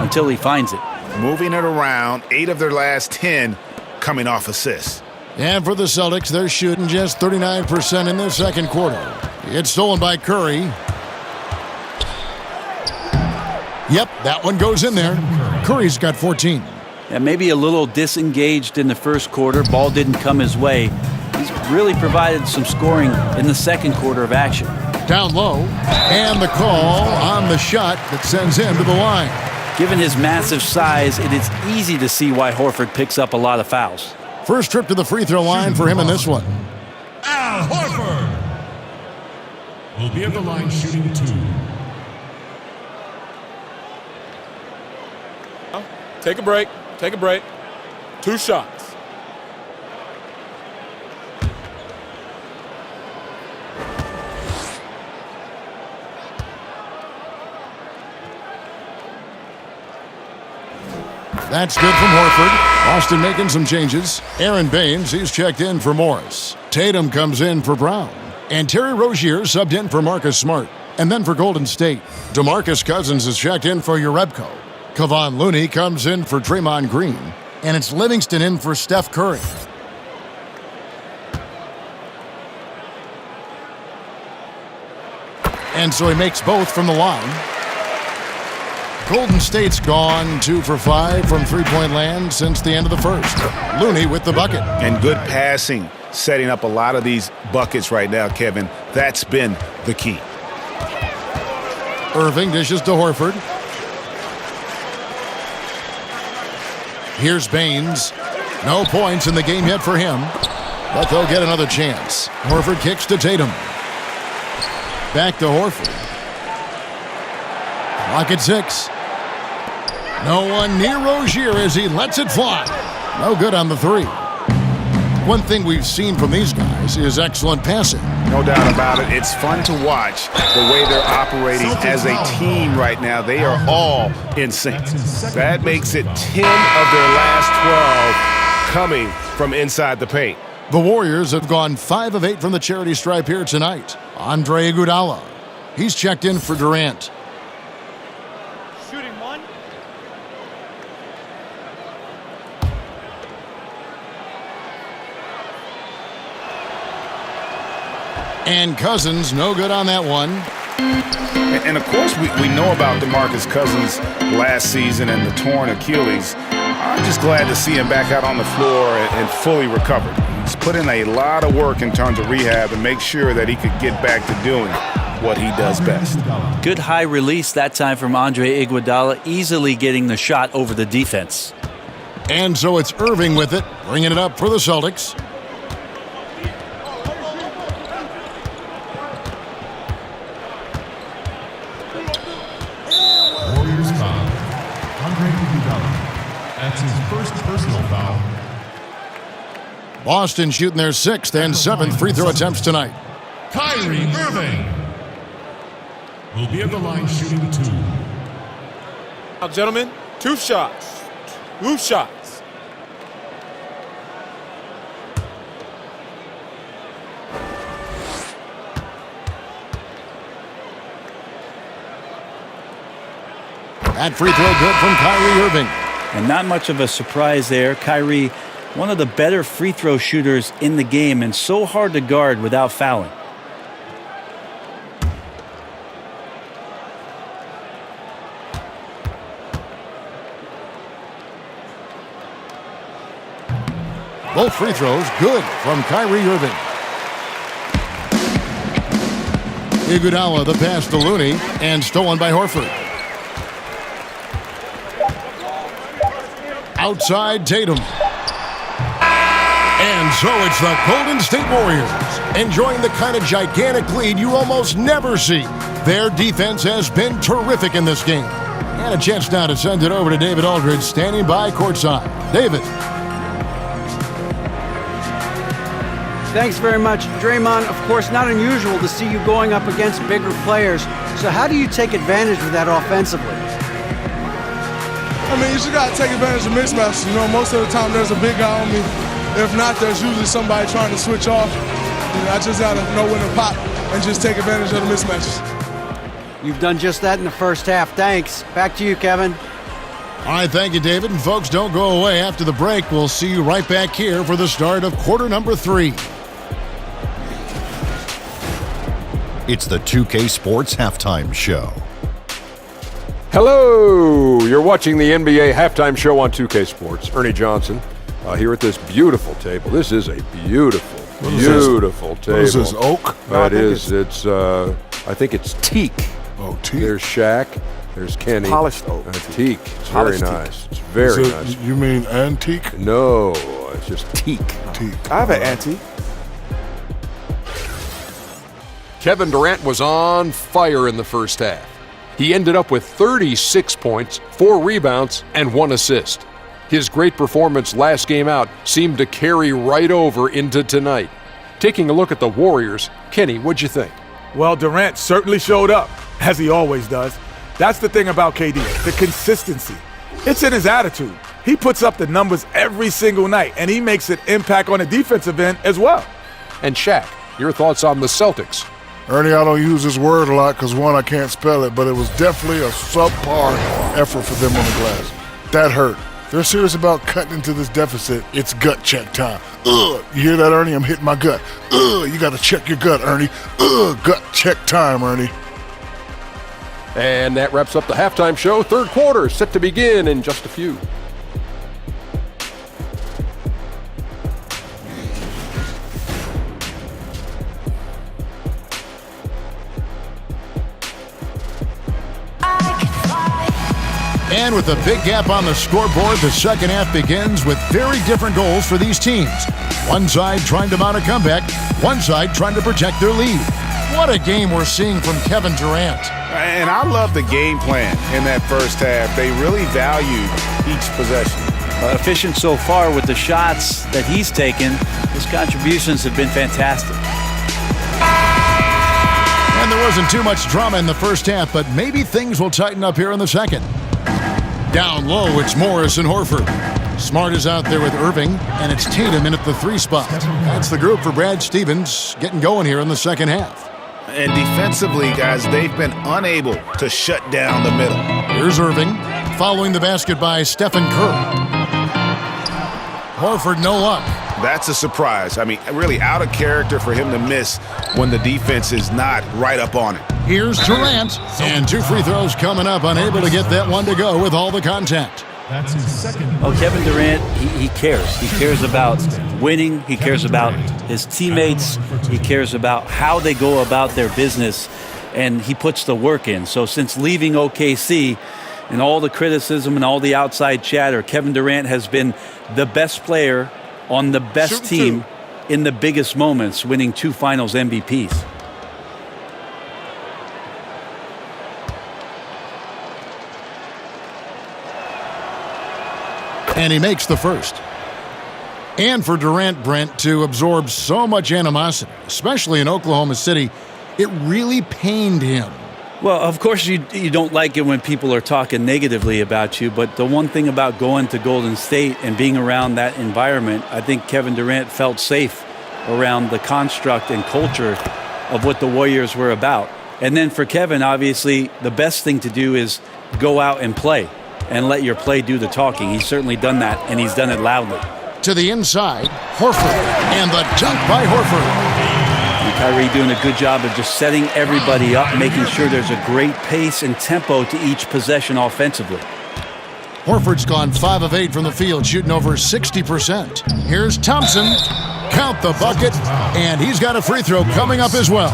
until he finds it. Moving it around, 8 of their last 10 coming off assists. And for the Celtics, they're shooting just 39% in the second quarter. It's stolen by Curry. Yep, that one goes in there. Curry's got 14. Yeah, maybe a little disengaged in the first quarter. Ball didn't come his way. He's really provided some scoring in the second quarter of action. Down low, and the call on the shot that sends him to the line. Given his massive size, it is easy to see why Horford picks up a lot of fouls. First trip to the free throw line for him in this one. Al Horford will be at the line shooting 2. Take a break. Take a break. 2 shots. That's good from Horford. Boston making some changes. Aaron Baines, he's checked in for Morris. Tatum comes in for Brown. And Terry Rozier subbed in for Marcus Smart. And then for Golden State, DeMarcus Cousins is checked in for Urebko. Kevon Looney comes in for Draymond Green. And it's Livingston in for Steph Curry. And so he makes both from the line. Golden State's gone 2 for 5 from three-point land since the end of the first. Looney with the bucket. And good passing, setting up a lot of these buckets right now, Kevin. That's been the key. Irving dishes to Horford. Here's Baines. No points in the game yet for him, but they'll get another chance. Horford kicks to Tatum. Back to Horford. Clock at 6. No one near Rozier as he lets it fly. No good on the 3. One thing we've seen from these guys is excellent passing. No doubt about it. It's fun to watch the way they're operating as a team right now. They are all in sync. That makes it 10 of their last 12 coming from inside the paint. The Warriors have gone 5 of 8 from the charity stripe here tonight. Andre Iguodala. He's checked in for Durant. Shooting 1. And Cousins, no good on that one. And of course, we know about DeMarcus Cousins last season and the torn Achilles. I'm just glad to see him back out on the floor and fully recovered. He's put in a lot of work in terms of rehab and make sure that he could get back to doing what he does best. Good high release that time from Andre Iguodala, easily getting the shot over the defense. And so it's Irving with it, bringing it up for the Celtics. Warriors foul. Andre Iguodala. That's his first personal foul. Boston shooting their 6th and 7th free throw attempts tonight. Kyrie Irving will be at the line shooting 2. Now, gentlemen, 2 shots. 2 shots. That free throw good from Kyrie Irving. And not much of a surprise there. Kyrie, one of the better free throw shooters in the game and so hard to guard without fouling. Both free throws good from Kyrie Irving. Iguodala the pass to Looney and stolen by Horford. Outside Tatum. And so it's the Golden State Warriors enjoying the kind of gigantic lead you almost never see. Their defense has been terrific in this game. And a chance now to send it over to David Aldridge standing by courtside. David. Thanks very much, Draymond. Of course, not unusual to see you going up against bigger players. So how do you take advantage of that offensively? I mean, you just got to take advantage of mismatches. You know, most of the time there's a big guy on me. If not, there's usually somebody trying to switch off. You know, I just got to know when to pop and just take advantage of the mismatches. You've done just that in the first half. Thanks. Back to you, Kevin. All right, thank you, David. And folks, don't go away. After the break, we'll see you right back here for the start of quarter number 3. It's the 2K Sports Halftime Show. Hello! You're watching the NBA Halftime Show on 2K Sports. Ernie Johnson here at this beautiful table. This is a beautiful table. What is this, oak? It is. It's, I think it's teak. Oh, teak. There's Shaq. There's Kenny. Polished oak. Teak. It's very nice. It's very nice. You mean antique? No, it's just teak. Teak. I have an antique. Kevin Durant was on fire in the first half. He ended up with 36 points, 4 rebounds, and 1 assist. His great performance last game out seemed to carry right over into tonight. Taking a look at the Warriors, Kenny, what'd you think? Well, Durant certainly showed up, as he always does. That's the thing about KD, the consistency. It's in his attitude. He puts up the numbers every single night, and he makes an impact on the defensive end as well. And Shaq, your thoughts on the Celtics? Ernie, I don't use this word a lot because, one, I can't spell it, but it was definitely a subpar effort for them on the glass. That hurt. If they're serious about cutting into this deficit, it's gut check time. Ugh, you hear that, Ernie? I'm hitting my gut. Ugh, you got to check your gut, Ernie. Ugh, gut check time, Ernie. And that wraps up the halftime show. Third quarter set to begin in just a few. And with a big gap on the scoreboard, the second half begins with very different goals for these teams. One side trying to mount a comeback, one side trying to protect their lead. What a game we're seeing from Kevin Durant. And I love the game plan in that first half. They really valued each possession. Efficient so far with the shots that he's taken. His contributions have been fantastic. And there wasn't too much drama in the first half, but maybe things will tighten up here in the second. Down low, it's Morris and Horford. Smart is out there with Irving, and it's Tatum in at the 3 spot. That's the group for Brad Stevens getting going here in the second half. And defensively, guys, they've been unable to shut down the middle. Here's Irving, following the basket by Stephen Curry. Horford, no luck. That's a surprise. I mean, really out of character for him to miss when the defense is not right up on it. Here's Durant, and 2 free throws coming up, unable to get that one to go with all the contact. That's his second. Oh, Kevin Durant, he cares. He cares about winning. He cares about his teammates. He cares about how they go about their business, and he puts the work in. So since leaving OKC and all the criticism and all the outside chatter, Kevin Durant has been the best player on the best team in the biggest moments, winning 2 finals MVPs. And he makes the first. And for Durant, Brent, to absorb so much animosity, especially in Oklahoma City, it really pained him. Well, of course you don't like it when people are talking negatively about you, but the one thing about going to Golden State and being around that environment, I think Kevin Durant felt safe around the construct and culture of what the Warriors were about. And then for Kevin, obviously, the best thing to do is go out and play and let your play do the talking. He's certainly done that, and he's done it loudly. To the inside, Horford, and the dunk by Horford. And Kyrie doing a good job of just setting everybody up, making sure there's a great pace and tempo to each possession offensively. Horford's gone 5 of 8 from the field, shooting over 60%. Here's Thompson. Count the bucket, and he's got a free throw coming up as well.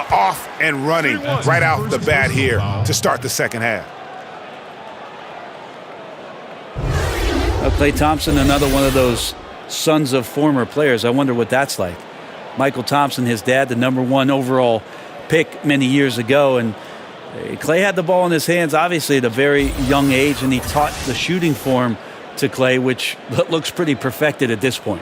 Off and running right out the bat here to start the second half. Klay Thompson, another one of those sons of former players. I wonder what that's like. Michael Thompson, his dad, the #1 overall pick many years ago, and Klay had the ball in his hands, obviously, at a very young age, and he taught the shooting form to Klay, which looks pretty perfected at this point.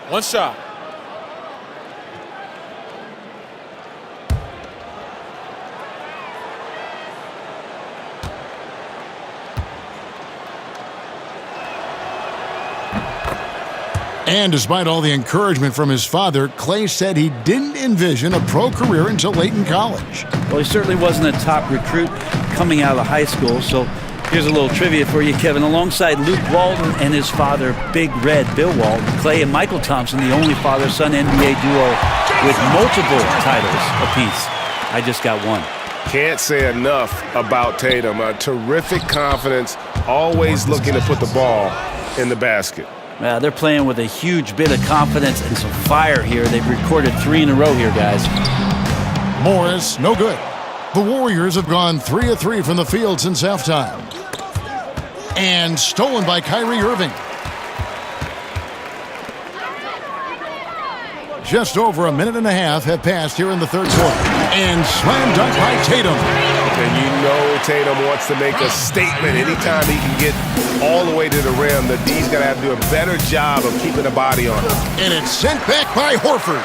One shot. And despite all the encouragement from his father, Klay said he didn't envision a pro career until late in college. Well, he certainly wasn't a top recruit coming out of high school, so here's a little trivia for you, Kevin. Alongside Luke Walton and his father, Big Red Bill Walton, Klay and Michael Thompson, the only father-son NBA duo with multiple titles apiece. I just got one. Can't say enough about Tatum. A terrific confidence, always looking to put the ball in the basket. They're playing with a huge bit of confidence and some fire here. They've recorded 3 in a row here, guys. Morris, no good. The Warriors have gone 3 of 3 from the field since halftime. And stolen by Kyrie Irving. Just over a minute and a half have passed here in the third quarter. And slam dunk by Tatum. And you know Tatum wants to make a statement anytime he can get all the way to the rim. The D's got to have to do a better job of keeping the body on him. And it's sent back by Horford.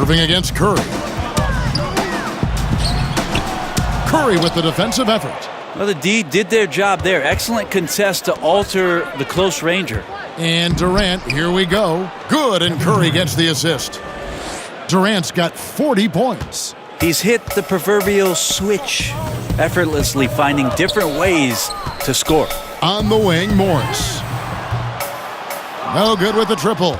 Irving against Curry. Curry with the defensive effort. Well, the D did their job there. Excellent contest to alter the close ranger. And Durant, here we go. Good, and Curry gets the assist. Durant's got 40 points. He's hit the proverbial switch, effortlessly finding different ways to score. On the wing, Morris. No good with the triple.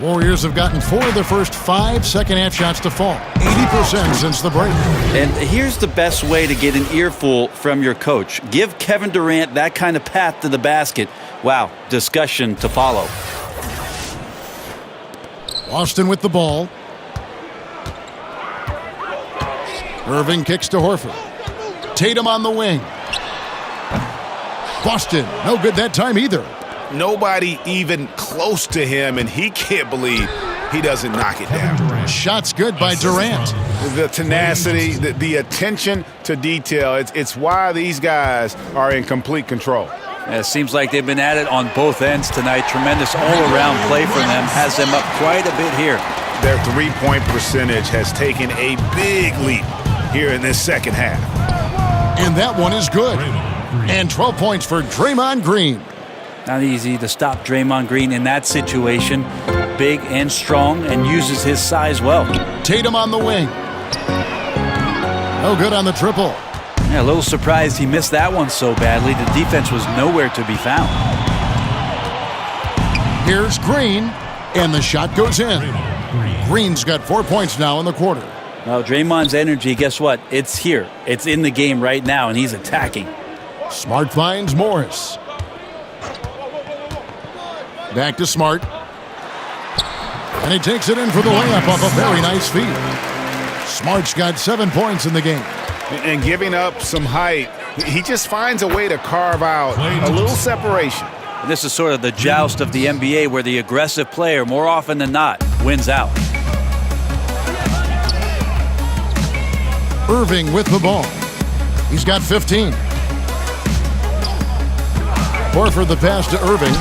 Warriors have gotten 4 of their first 5 second-half shots to fall. 80% since the break. And here's the best way to get an earful from your coach. Give Kevin Durant that kind of path to the basket. Wow, discussion to follow. Austin with the ball. Irving kicks to Horford. Tatum on the wing. Boston, no good that time either. Nobody even close to him, and he can't believe he doesn't knock it down. Shots good by Durant. The tenacity, the attention to detail, it's why these guys are in complete control. It seems like they've been at it on both ends tonight. Tremendous all-around play from them. Has them up quite a bit here. Their three-point percentage has taken a big leap here in this second half. And that one is good. And 12 points for Draymond Green. Not easy to stop Draymond Green in that situation. Big and strong and uses his size well. Tatum on the wing. No good on the triple. Yeah, a little surprised he missed that one so badly. The defense was nowhere to be found. Here's Green, and the shot goes in. Green's got 4 points now in the quarter. Well, Draymond's energy, guess what? It's here. It's in the game right now, and he's attacking. Smart finds Morris. Back to Smart. And he takes it in for the layup off a very nice feed. Smart's got 7 points in the game. And giving up some height, he just finds a way to carve out a little separation. And this is sort of the joust of the NBA where the aggressive player, more often than not, wins out. Irving with the ball. He's got 15. Horford the pass to Irving.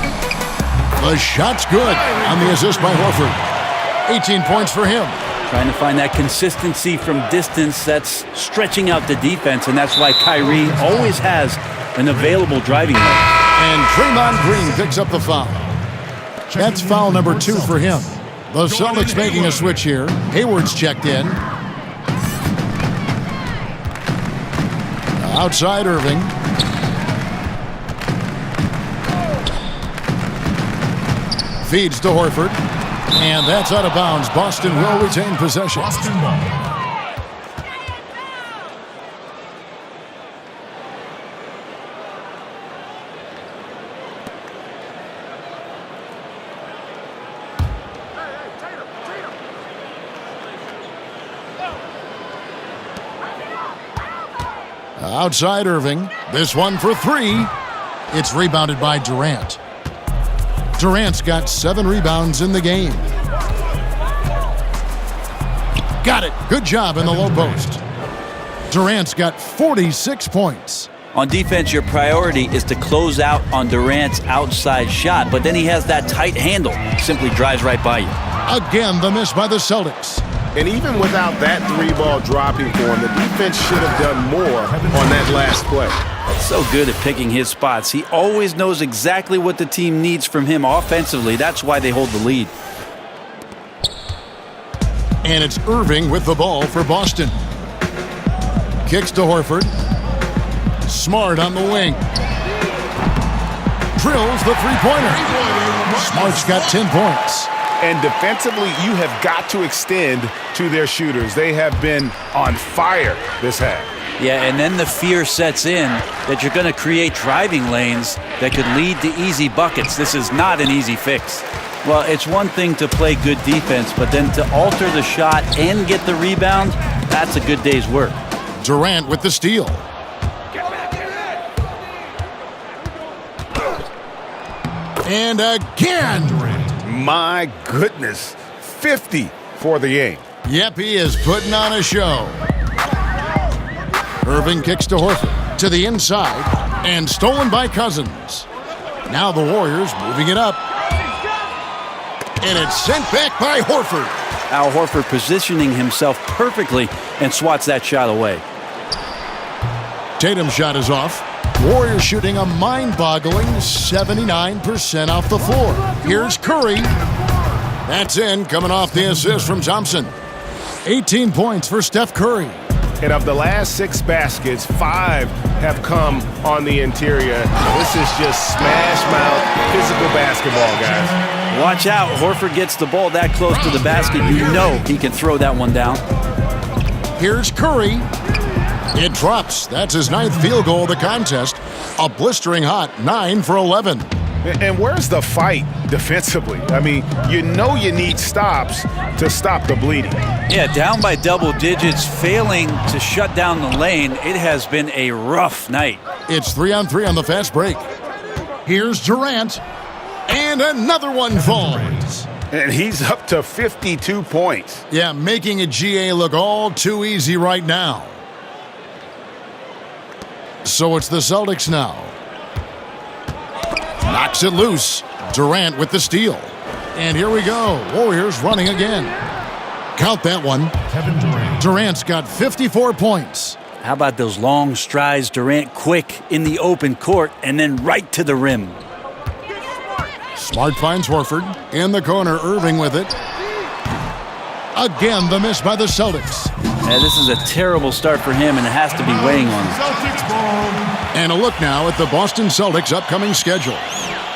The shot's good on the assist by Horford. 18 points for him. Trying to find that consistency from distance that's stretching out the defense, and that's why Kyrie always has an available driving lane. And Draymond Green picks up the foul. That's foul number 2 for him. The Celtics making a switch here. Hayward's checked in. Outside Irving. Feeds to Horford. And that's out of bounds. Boston will retain possession. Boston ball. Outside Irving. This one for 3. It's rebounded by Durant. Durant's got 7 rebounds in the game. Got it. Good job in the low post. Durant's got 46 points. On defense, your priority is to close out on Durant's outside shot, but then he has that tight handle. Simply drives right by you. Again, the miss by the Celtics. And even without that 3-ball dropping for him, the defense should have done more on that last play. So good at picking his spots. He always knows exactly what the team needs from him offensively. That's why they hold the lead. And it's Irving with the ball for Boston. Kicks to Horford. Smart on the wing. Drills the three-pointer. Smart's got 10 points. And defensively, you have got to extend to their shooters. They have been on fire this half. Yeah, and then the fear sets in that you're going to create driving lanes that could lead to easy buckets. This is not an easy fix. Well, it's one thing to play good defense, but then to alter the shot and get the rebound, that's a good day's work. Durant with the steal. And again. My goodness, 50 for the game. Yep, he is putting on a show. Irving kicks to Horford to the inside and stolen by Cousins. Now the Warriors moving it up. And it's sent back by Horford. Al Horford positioning himself perfectly and swats that shot away. Tatum's shot is off. Warriors shooting a mind-boggling 79% off the floor. Here's Curry. That's in, coming off the assist from Thompson. 18 points for Steph Curry. And of the last 6 baskets, 5 have come on the interior. This is just smash-mouth physical basketball, guys. Watch out. Horford gets the ball that close to the basket. You know he can throw that one down. Here's Curry. It drops. That's his 9th field goal of the contest. A blistering hot 9 for 11. And where's the fight defensively? I mean, you know you need stops to stop the bleeding. Yeah, down by double digits, failing to shut down the lane. It has been a rough night. It's 3-on-3 on the fast break. Here's Durant. And another one falls. And he's up to 52 points. Yeah, making a GA look all too easy right now. So it's the Celtics now. Knocks it loose. Durant with the steal. And here we go. Warriors running again. Count that one. Kevin Durant. Durant's got 54 points. How about those long strides, Durant quick in the open court and then right to the rim. Smart finds Horford. In the corner, Irving with it. Again, the miss by the Celtics. Yeah, this is a terrible start for him, and it has to be weighing on him. Celtics ball. And a look now at the Boston Celtics' upcoming schedule.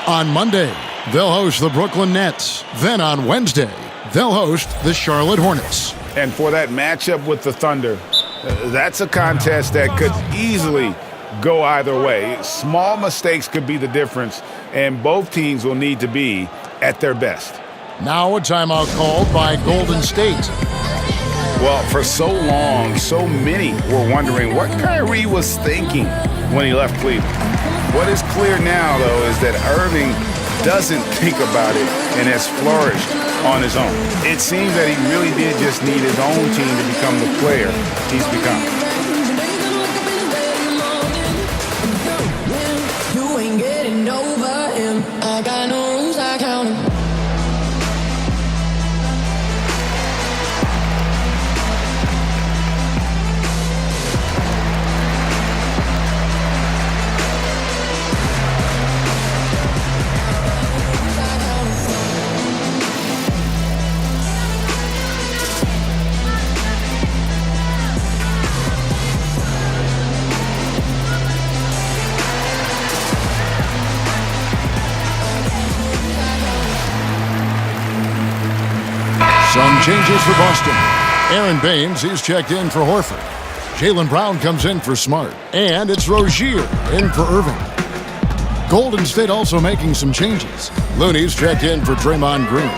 On Monday, they'll host the Brooklyn Nets. Then on Wednesday, they'll host the Charlotte Hornets. And for that matchup with the Thunder, that's a contest that could easily go either way. Small mistakes could be the difference, and both teams will need to be at their best. Now a timeout called by Golden State. Well, for so long, so many were wondering what Kyrie was thinking when he left Cleveland. What is clear now, though, is that Irving doesn't think about it and has flourished on his own. It seems that he really did just need his own team to become the player he's become. You ain't getting over him. I got no rules, I count him. some changes for Boston. Aaron Baines, he's checked in for Horford. Jaylen Brown comes in for Smart. And it's Rozier in for Irving. Golden State also making some changes. Looney's checked in for Draymond Green.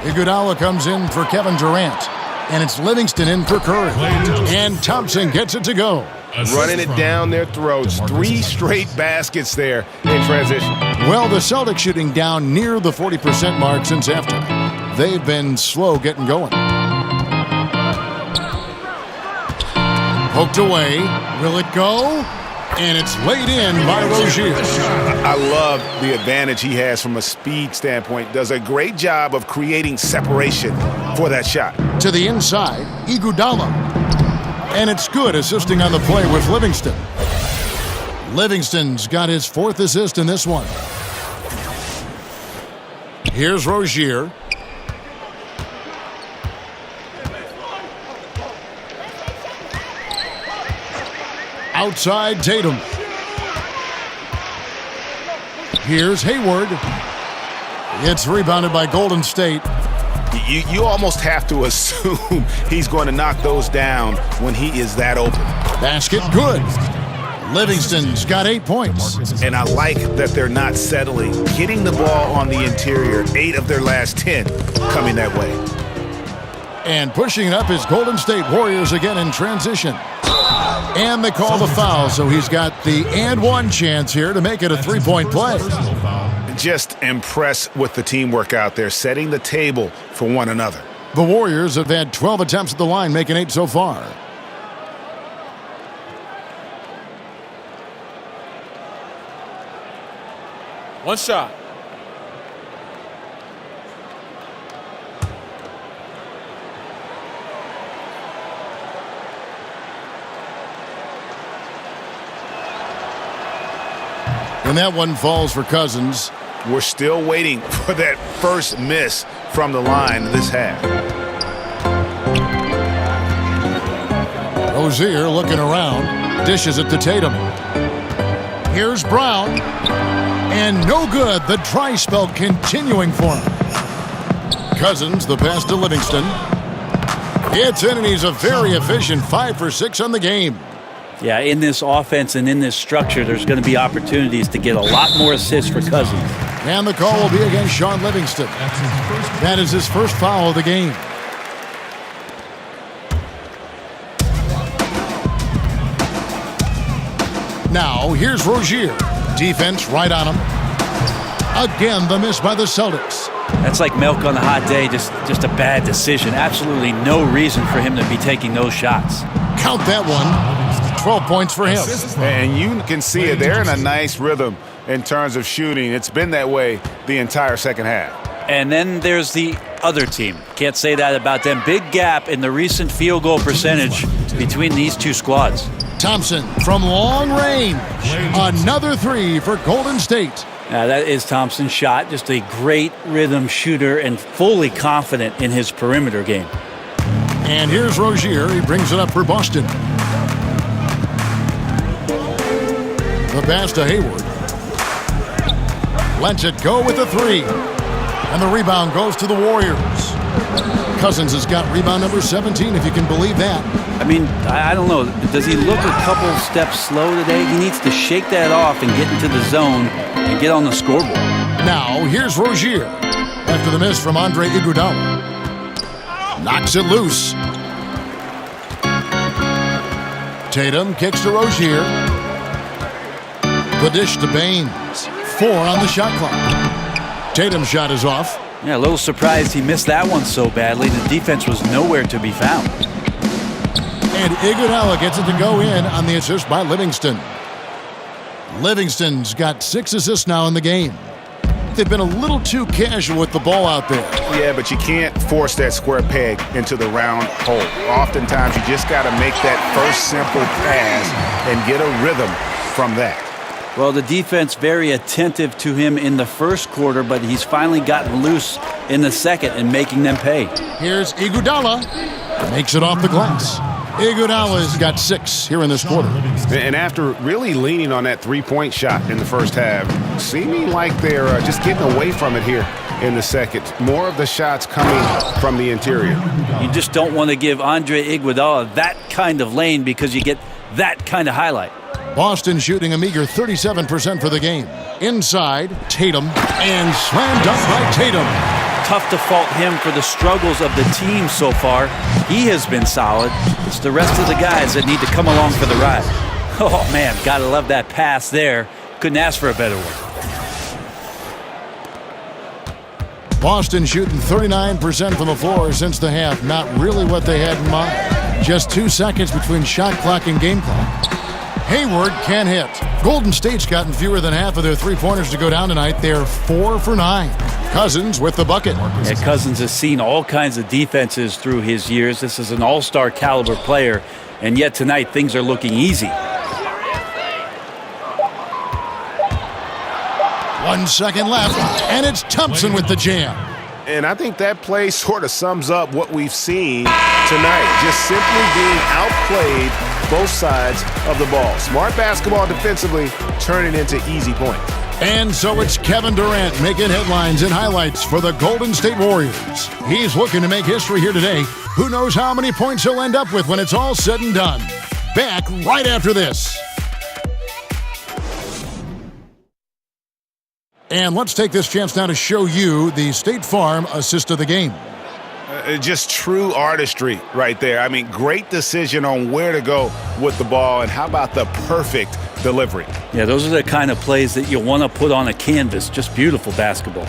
Iguodala comes in for Kevin Durant. And it's Livingston in for Curry. And Thompson gets it to go. Running it down their throats. 3 straight baskets there in transition. Well, the Celtics shooting down near the 40% mark since halftime. They've been slow getting going. Poked away. Will it go? And it's laid in by Rozier. I love the advantage he has from a speed standpoint. Does a great job of creating separation for that shot. To the inside, Iguodala. And it's good, assisting on the play with Livingston. Livingston's got his 4th assist in this one. Here's Rozier. Outside Tatum. Here's Hayward. It's rebounded by Golden State. You almost have to assume he's going to knock those down when he is that open. Basket good. Livingston's got 8 points. And I like that they're not settling. Getting the ball on the interior, 8 of their last 10 coming that way. And pushing it up is Golden State Warriors again in transition. And they call the foul, so he's got the and one chance here to make it a 3-point play. Just impressed with the teamwork out there, setting the table for one another. The Warriors have had 12 attempts at the line, making 8 so far. One shot. And that one falls for Cousins. We're still waiting for that first miss from the line this half. Rozier looking around, dishes it to Tatum. Here's Brown. And no good. The dry spell continuing for him. Cousins, the pass to Livingston. It's in, and he's a very efficient 5 for 6 on the game. Yeah, in this offense and in this structure, there's going to be opportunities to get a lot more assists for Cousins. And the call will be against Sean Livingston. That is his first foul of the game. Now, here's Rozier. Defense right on him. Again, the miss by the Celtics. That's like milk on a hot day, just a bad decision. Absolutely no reason for him to be taking those shots. Count that one. 12 points for him. And you can see it. They're in a nice rhythm in terms of shooting. It's been that way the entire second half. And then there's the other team. Can't say that about them. Big gap in the recent field goal percentage between these two squads. Thompson from long range. Another 3 for Golden State. That is Thompson's shot. Just a great rhythm shooter and fully confident in his perimeter game. And here's Rozier. He brings it up for Boston. The pass to Hayward. Lets it go with the 3. And the rebound goes to the Warriors. Cousins has got rebound number 17, if you can believe that. I mean, I don't know. Does he look a couple steps slow today? He needs to shake that off and get into the zone and get on the scoreboard. Now, here's Rozier. After the miss from Andre Iguodala. Knocks it loose. Tatum kicks to Rozier. The dish to Baines. 4 on the shot clock. Tatum's shot is off. Yeah, a little surprised he missed that one so badly. The defense was nowhere to be found. And Iguodala gets it to go in on the assist by Livingston. Livingston's got 6 assists now in the game. They've been a little too casual with the ball out there. Yeah, but you can't force that square peg into the round hole. Oftentimes, you just got to make that first simple pass and get a rhythm from that. Well, the defense very attentive to him in the first quarter, but he's finally gotten loose in the second and making them pay. Here's Iguodala. Makes it off the glass. Iguodala's got 6 here in this quarter. And after really leaning on that 3-point shot in the first half, seeming like they're just getting away from it here in the second. More of the shots coming from the interior. You just don't want to give Andre Iguodala that kind of lane because you get that kind of highlight. Boston shooting a meager 37% for the game. Inside, Tatum, and slam dunk by Tatum. Tough to fault him for the struggles of the team so far. He has been solid. It's the rest of the guys that need to come along for the ride. Oh, man, gotta love that pass there. Couldn't ask for a better one. Boston shooting 39% from the floor since the half. Not really what they had in mind. Just 2 seconds between shot clock and game clock. Hayward can't hit. Golden State's gotten fewer than half of their three-pointers to go down tonight. They're 4 for 9. Cousins with the bucket. Yeah, Cousins has seen all kinds of defenses through his years. This is an all-star caliber player, and yet tonight things are looking easy. 1 second left, and it's Thompson with the jam. And I think that play sort of sums up what we've seen tonight. Just simply being outplayed both sides of the ball. Smart basketball defensively, turning into easy points. And so it's Kevin Durant making headlines and highlights for the Golden State Warriors. He's looking to make history here today. Who knows how many points he'll end up with when it's all said and done. Back right after this. And let's take this chance now to show you the State Farm assist of the game. Just true artistry right there. I mean, great decision on where to go with the ball, and how about the perfect delivery? Yeah, those are the kind of plays that you want to put on a canvas. Just beautiful basketball.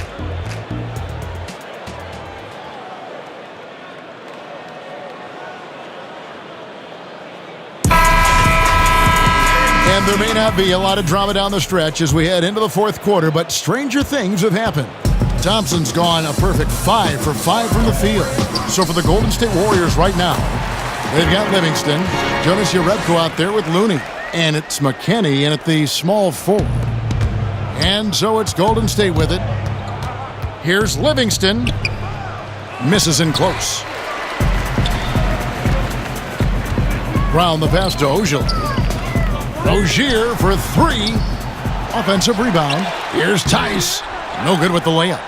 And there may not be a lot of drama down the stretch as we head into the fourth quarter, but stranger things have happened. Thompson's gone a perfect 5 for 5 from the field. So for the Golden State Warriors right now, they've got Livingston, Jonas Jerebko out there with Looney, and it's McKinney in at the small forward. And so it's Golden State with it. Here's Livingston. Misses in close. Brown the pass to Ojale. Rozier for 3. Offensive rebound. Here's Tice. No good with the layup.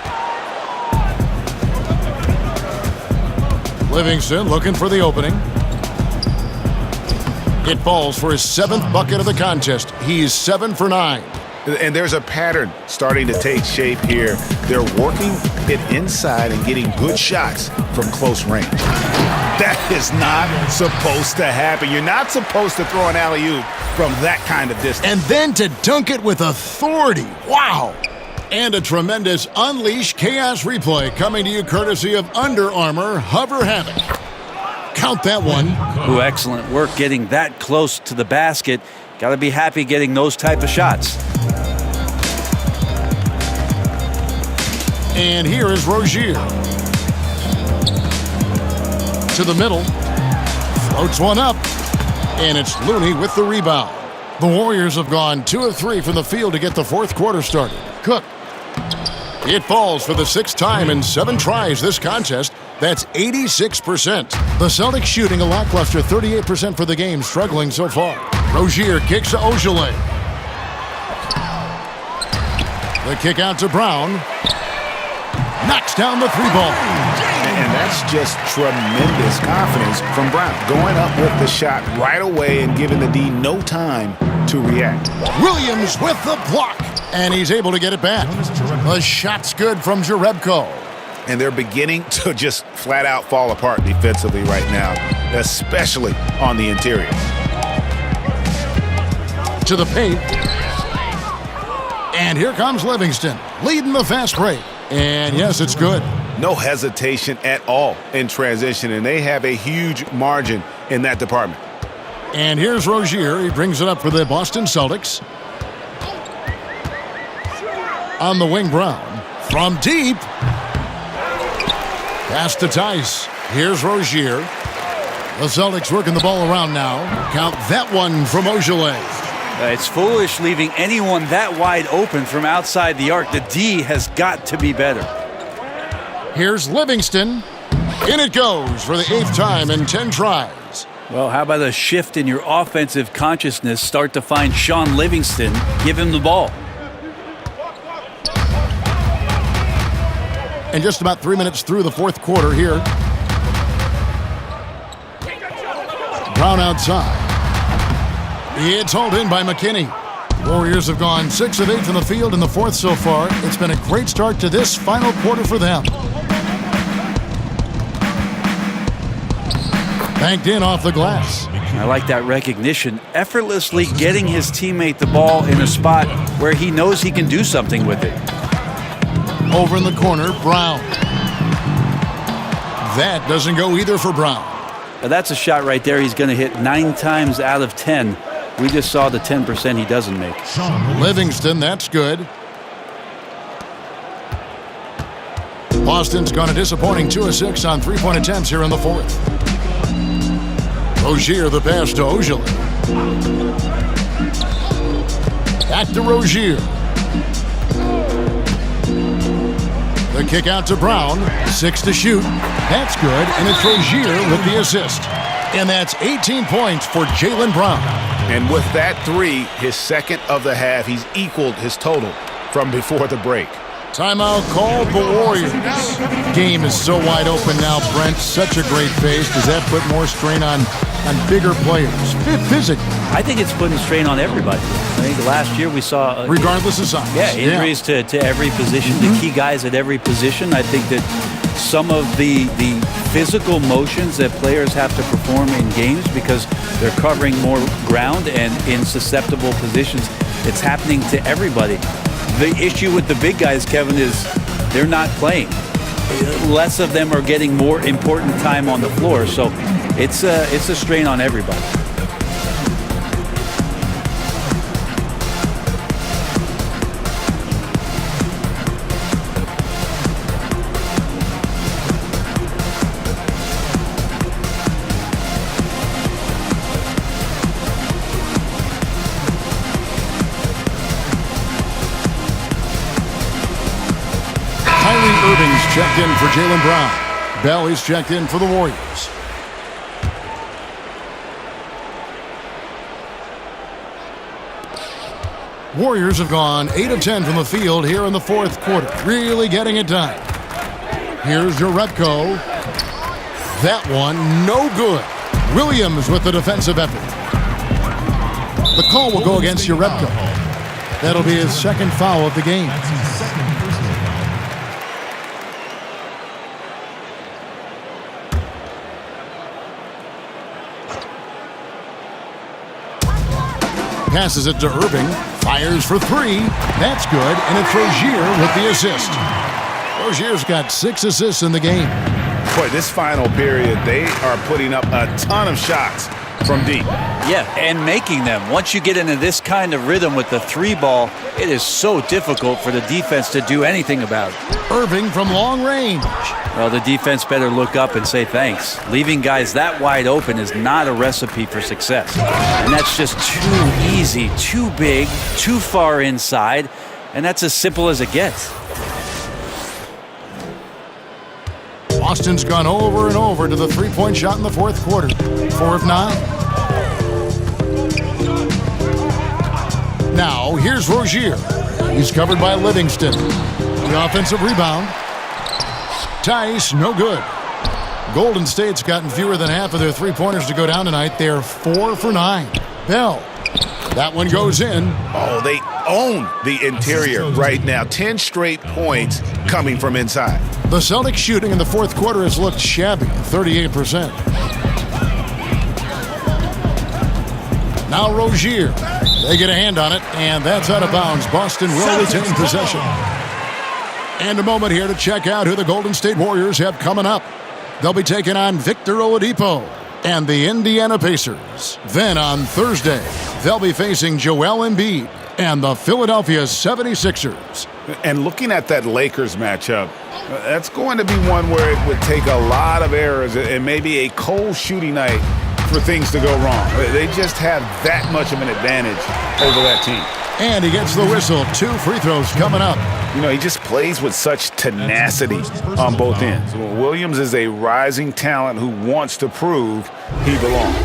Livingston looking for the opening. It falls for his 7th bucket of the contest. He's 7 for 9. And there's a pattern starting to take shape here. They're working it inside and getting good shots from close range. That is not supposed to happen. You're not supposed to throw an alley-oop from that kind of distance. And then to dunk it with authority. Wow. And a tremendous Unleash Chaos replay coming to you courtesy of Under Armour Hover Havoc. Count that one. Ooh, excellent work getting that close to the basket. Got to be happy getting those type of shots. And here is Rozier. To the middle. Floats one up. And it's Looney with the rebound. The Warriors have gone 2 of 3 from the field to get the fourth quarter started. Cook. It falls for the 6th time in 7 tries this contest. That's 86%. The Celtics shooting a lackluster 38% for the game, struggling so far. Rozier kicks to Ojale. The kick out to Brown. Knocks down the 3-ball. And that's just tremendous confidence from Brown. Going up with the shot right away and giving the D no time to react. Williams with the block. And he's able to get it back. The shot's good from Jerebko. And they're beginning to just flat out fall apart defensively right now, especially on the interior. To the paint. And here comes Livingston, leading the fast break. And yes, it's good. No hesitation at all in transition, and they have a huge margin in that department. And here's Rozier. He brings it up for the Boston Celtics. On the wing, Brown. From deep. Pass to Tice. Here's Rozier. The Celtics working the ball around now. Count that one from Ojale. It's foolish leaving anyone that wide open from outside the arc. The D has got to be better. Here's Livingston. In it goes for the 8th time in 10 tries. Well, how about a shift in your offensive consciousness? Start to find Sean Livingston. Give him the ball. And just about 3 minutes through the fourth quarter here. Brown outside. It's hauled in by McKinney. Warriors have gone 6 of 8 from the field in the fourth so far. It's been a great start to this final quarter for them. Banked in off the glass. I like that recognition. Effortlessly getting his teammate the ball in a spot where he knows he can do something with it. Over in the corner, Brown. That doesn't go either for Brown. Now that's a shot right there he's going to hit 9 times out of 10. We just saw the 10% he doesn't make. Livingston, that's good. Boston's gone a disappointing 2 of 6 on 3-point attempts here in the fourth. Rozier, the pass to Ojale. Back to Rozier. The kick out to Brown. 6 to shoot. That's good, and it's Rozier with the assist. And that's 18 points for Jaylen Brown. And with that 3, his second of the half, he's equaled his total from before the break. Timeout called the Warriors. Game is so wide open now, Brent. Such a great pace. Does that put more strain on bigger players? Physically. I think it's putting strain on everybody. I think last year we saw... regardless of size. Yeah, injuries to every position, the key guys at every position. I think that some of the physical motions that players have to perform in games because they're covering more ground and in susceptible positions, it's happening to everybody. The issue with the big guys, Kevin, is they're not playing. Less of them are getting more important time on the floor, so it's a strain on everybody. Irving's checked in for Jaylen Brown. Bell is checked in for the Warriors. Warriors have gone 8 of 10 from the field here in the fourth quarter. Really getting it done. Here's Jerebko. That one, no good. Williams with the defensive effort. The call will go against Jerebko. That'll be his second foul of the game. Passes it to Irving. Fires for 3. That's good. And it's Rozier with the assist. Rozier's got 6 assists in the game. Boy, this final period, they are putting up a ton of shots from deep. Yeah, and making them. Once you get into this kind of rhythm with the 3 ball, it is so difficult for the defense to do anything about it. Irving from long range. Well, the defense better look up and say thanks. Leaving guys that wide open is not a recipe for success. And that's just too easy, too big, too far inside, and that's as simple as it gets. Boston's gone over and over to the 3-point shot in the fourth quarter. 4 of 9. Now, here's Rozier. He's covered by Livingston. The offensive rebound. Tice, no good. Golden State's gotten fewer than half of their 3-pointers to go down tonight. They're 4 for 9. Bell. That one goes in. Oh, they own the interior right now. 10 straight points coming from inside. The Celtics shooting in the fourth quarter has looked shabby, 38%. Now Rozier. They get a hand on it, and that's out of bounds. Boston will retain possession. And a moment here to check out who the Golden State Warriors have coming up. They'll be taking on Victor Oladipo and the Indiana Pacers. Then on Thursday, they'll be facing Joel Embiid and the Philadelphia 76ers. And looking at that Lakers matchup, that's going to be one where it would take a lot of errors and maybe a cold shooting night for things to go wrong. They just have that much of an advantage over that team. And he gets the whistle. 2 free throws coming up. You know, he just plays with such tenacity on both ends. Williams is a rising talent who wants to prove he belongs.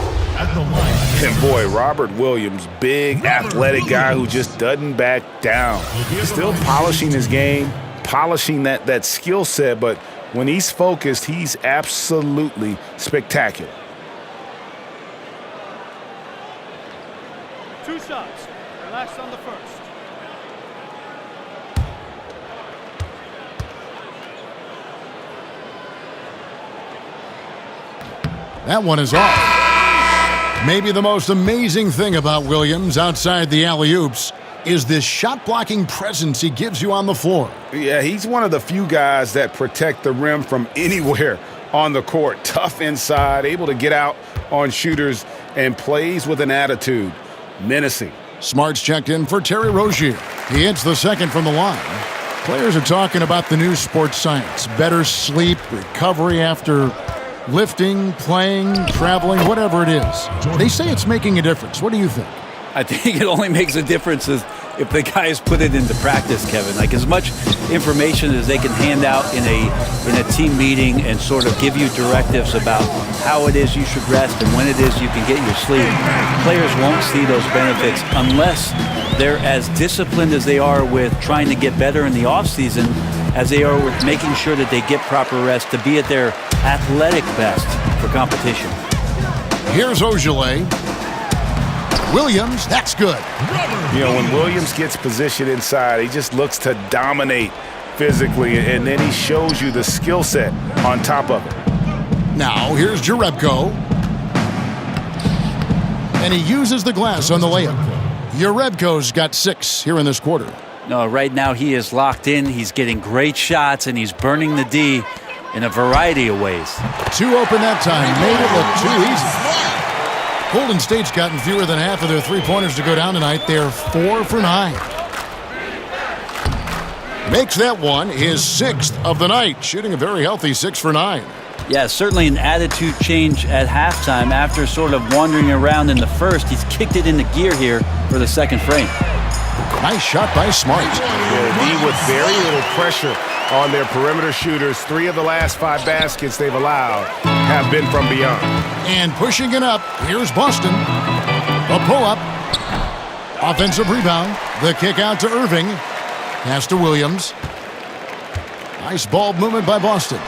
And boy, Robert Williams, big athletic guy who just doesn't back down. Still polishing his game, polishing that skill set, but when he's focused, he's absolutely spectacular. 2 shots. Relax on the first. That one is off. Maybe the most amazing thing about Williams outside the alley-oops is this shot-blocking presence he gives you on the floor. Yeah, he's one of the few guys that protect the rim from anywhere on the court. Tough inside, able to get out on shooters, and plays with an attitude. Menacing. Smart's checked in for Terry Rozier. He hits the second from the line. Players are talking about the new sports science. Better sleep, recovery after lifting, playing, traveling, whatever it is. They say it's making a difference. What do you think? I think it only makes a difference if the guys put it into practice, Kevin. Like as much information as they can hand out in a team meeting and sort of give you directives about how it is you should rest and when it is you can get your sleep. Players won't see those benefits unless they're as disciplined as they are with trying to get better in the offseason as they are with making sure that they get proper rest to be at their athletic best for competition. Here's Ojale. Williams, that's good. You know, when Williams gets positioned inside, he just looks to dominate physically, and then he shows you the skill set on top of it. Now, here's Jerebko. And he uses the glass on the layup. Jerebko's got 6 here in this quarter. No, right now he is locked in. He's getting great shots, and he's burning the D in a variety of ways. 2 open that time. Made it look too easy. Golden State's gotten fewer than half of their three-pointers to go down tonight. They're 4 for 9. Makes that one his 6th of the night, shooting a very healthy 6 for 9. Yeah, certainly an attitude change at halftime after sort of wandering around in the first. He's kicked it into gear here for the second frame. Nice shot by Smart. Yeah, D with very little pressure on their perimeter shooters. 3 of the last 5 baskets they've allowed have been from beyond. And pushing it up, here's Boston. A pull-up. Offensive rebound. The kick out to Irving. Pass to Williams. Nice ball movement by Boston.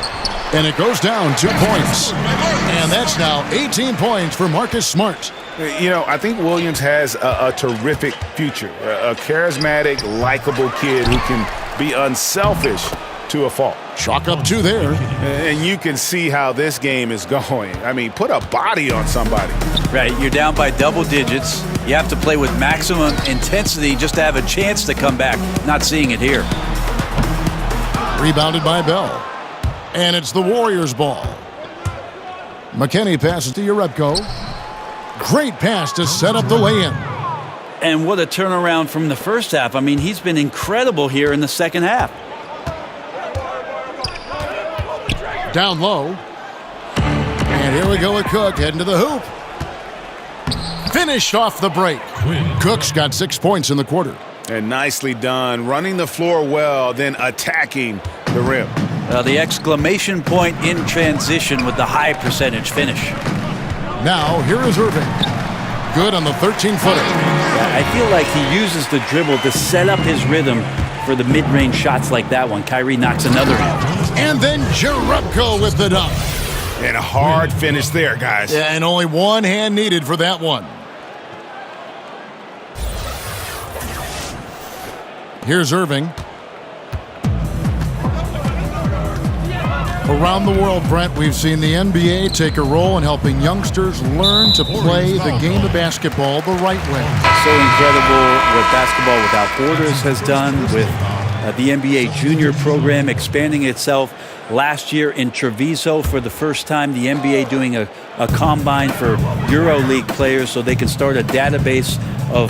And it goes down 2 points. And that's now 18 points for Marcus Smart. You know, I think Williams has a terrific future. A charismatic, likable kid who can be unselfish to a fault. Chalk up 2 there. And you can see how this game is going. I mean, put a body on somebody. Right, you're down by double digits. You have to play with maximum intensity just to have a chance to come back. Not seeing it here. Rebounded by Bell. And it's the Warriors' ball. McKinney passes to Jerebko. Great pass to set up the lay-in. And what a turnaround from the first half. I mean, he's been incredible here in the second half. Down low. And here we go with Cook heading to the hoop. Finished off the break. Cook's got 6 points in the quarter. And nicely done. Running the floor well, then attacking the rim. The exclamation point in transition with the high percentage finish. Now, here is Irving. Good on the 13-footer. Yeah, I feel like he uses the dribble to set up his rhythm for the mid-range shots like that one. Kyrie knocks another in. And then Jerebko with the dunk. And a hard finish there, guys. Yeah, and only one hand needed for that one. Here's Irving. Around the world, Brent, we've seen the NBA take a role in helping youngsters learn to play the game of basketball the right way. So incredible what Basketball Without Borders has done with the NBA junior program expanding itself. Last year in Treviso, for the first time, the NBA doing a combine for EuroLeague players so they can start a database of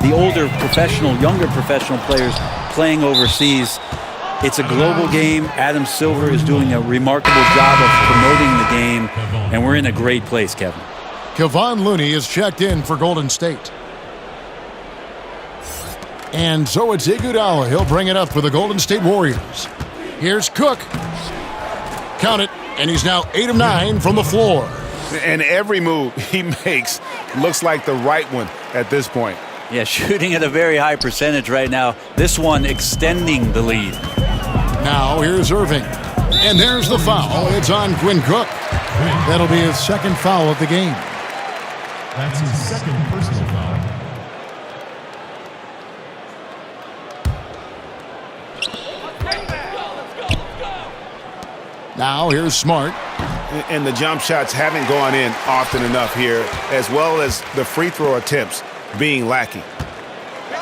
the older professional, younger professional players playing overseas. It's a global game. Adam Silver is doing a remarkable job of promoting the game, and we're in a great place, Kevin. Kevon Looney is checked in for Golden State. And so it's Iguodala. He'll bring it up for the Golden State Warriors. Here's Cook. Count it, and he's now 8 of 9 from the floor. And every move he makes looks like the right one at this point. Yeah, shooting at a very high percentage right now. This one extending the lead. Now here's Irving. And there's the foul. It's on Quinn Cook. That'll be his second foul of the game. That's his second personal foul. Now here's Smart. And the jump shots haven't gone in often enough here, as well as the free throw attempts being lacking.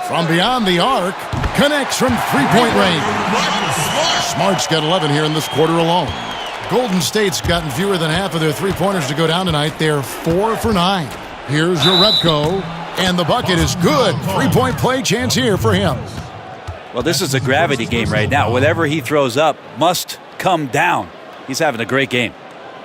From beyond the arc, connects from three-point range. Smart's got 11 here in this quarter alone. Golden State's gotten fewer than half of their three-pointers to go down tonight. They're 4 for 9. Here's Jerebko, and the bucket is good. Three-point play chance here for him. Well, this is a gravity game right now. Whatever he throws up must come down. He's having a great game.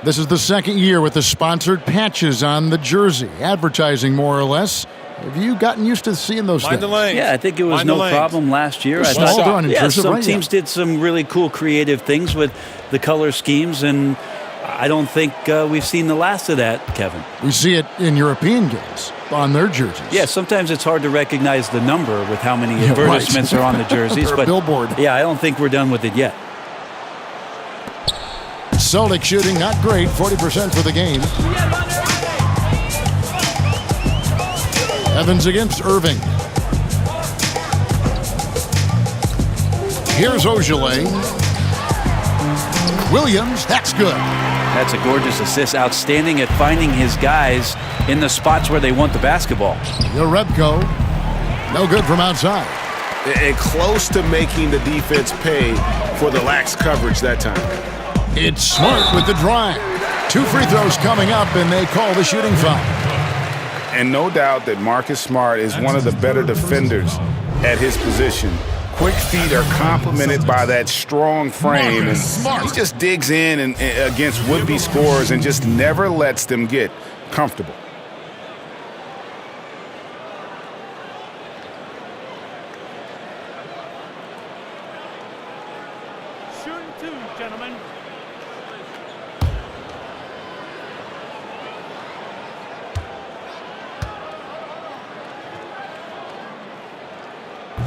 This is the second year with the sponsored patches on the jersey, advertising more or less. Have you gotten used to seeing those things? Yeah, I think it was no problem last year. I All done in cursive, some right? teams did some really cool creative things with the color schemes, and I don't think we've seen the last of that, Kevin. We see it in European games on their jerseys. Yeah, sometimes it's hard to recognize the number with how many advertisements are on the jerseys. Or a billboard. Yeah, I don't think we're done with it yet. Celtics shooting not great, 40% for the game. Evans against Irving. Here's Ojale. Williams, that's good. That's a gorgeous assist. Outstanding at finding his guys in the spots where they want the basketball. Jerebko, no good from outside. And close to making the defense pay for the lax coverage that time. It's Smart with the drive. 2 free throws coming up, and they call the shooting foul. And no doubt that Marcus Smart is one of the better defenders at his position. Quick feet are complemented by that strong frame, and he just digs in and against would-be scorers and just never lets them get comfortable. Shooting 2, gentlemen.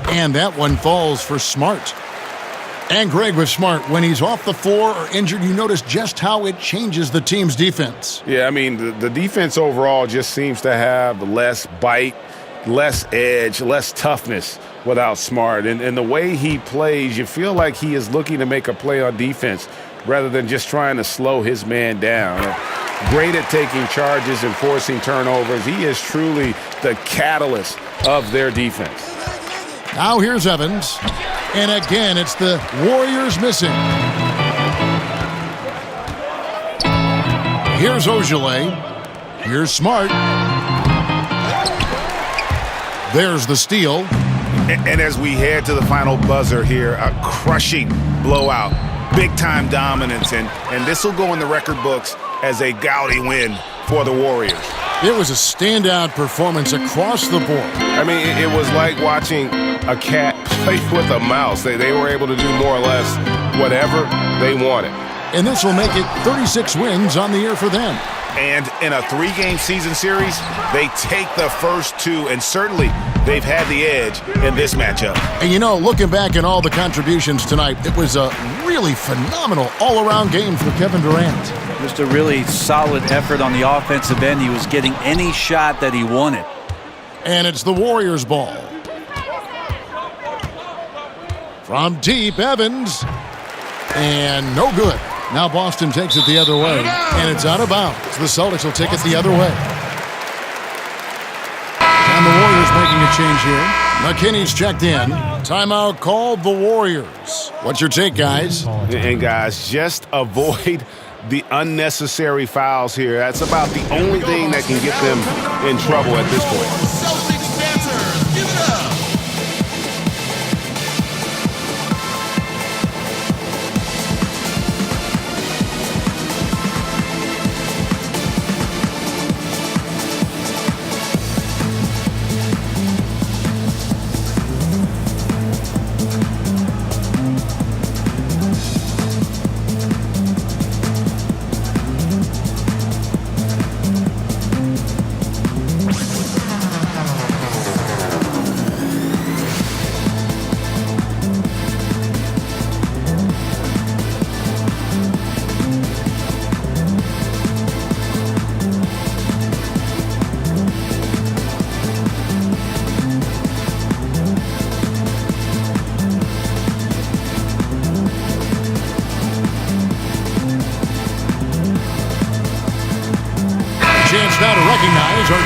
And that one falls for Smart. And Greg with Smart, when he's off the floor or injured, you notice just how it changes the team's defense. Yeah, I mean, the defense overall just seems to have less bite, less edge, less toughness without Smart. And the way he plays, you feel like he is looking to make a play on defense rather than just trying to slow his man down. Great at taking charges and forcing turnovers. He is truly the catalyst of their defense. Now here's Evans. And again, it's the Warriors missing. Here's Ojale. Here's Smart. There's the steal. And as we head to the final buzzer here, a crushing blowout. Big-time dominance. And this will go in the record books as a gaudy win for the Warriors. It was a standout performance across the board. I mean, it was like watching a cat play with a mouse. They were able to do more or less whatever they wanted. And this will make it 36 wins on the year for them. And in a 3-game season series, they take the first 2, and certainly they've had the edge in this matchup. And you know, looking back at all the contributions tonight, it was a really phenomenal all-around game for Kevin Durant. Just a really solid effort on the offensive end. He was getting any shot that he wanted. And it's the Warriors' ball. From deep, Evans. And no good. Now Boston takes it the other way, and it's out of bounds. The Celtics will take it the other way. And the Warriors making a change here. McKinney's checked in. Timeout called the Warriors. What's your take, guys? And guys, just avoid the unnecessary fouls here. That's about the only thing that can get them in trouble at this point. Celtics Panthers, give it up.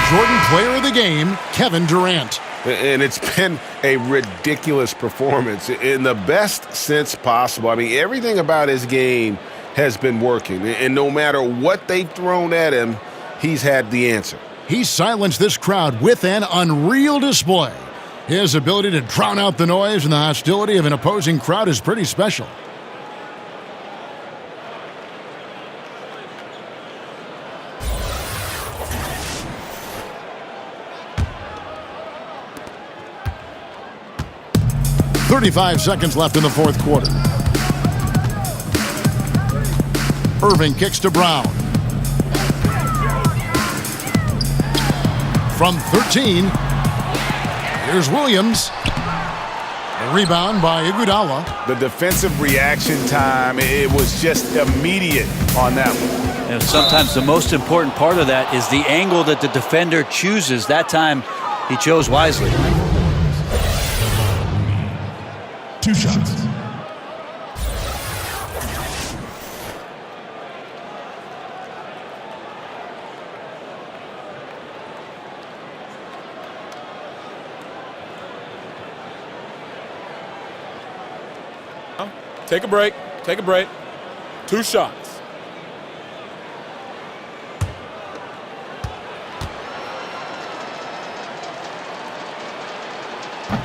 Jordan Player of the Game, Kevin Durant. And it's been a ridiculous performance in the best sense possible. I mean, everything about his game has been working. And no matter what they've thrown at him, he's had the answer. He silenced this crowd with an unreal display. His ability to drown out the noise and the hostility of an opposing crowd is pretty special. .35 seconds left in the fourth quarter. Irving kicks to Brown. From 13, here's Williams. The rebound by Iguodala. The defensive reaction time, it was just immediate on that one. And sometimes the most important part of that is the angle that the defender chooses. That time, he chose wisely. 2 shots. Take a break. Take a break. 2 shots.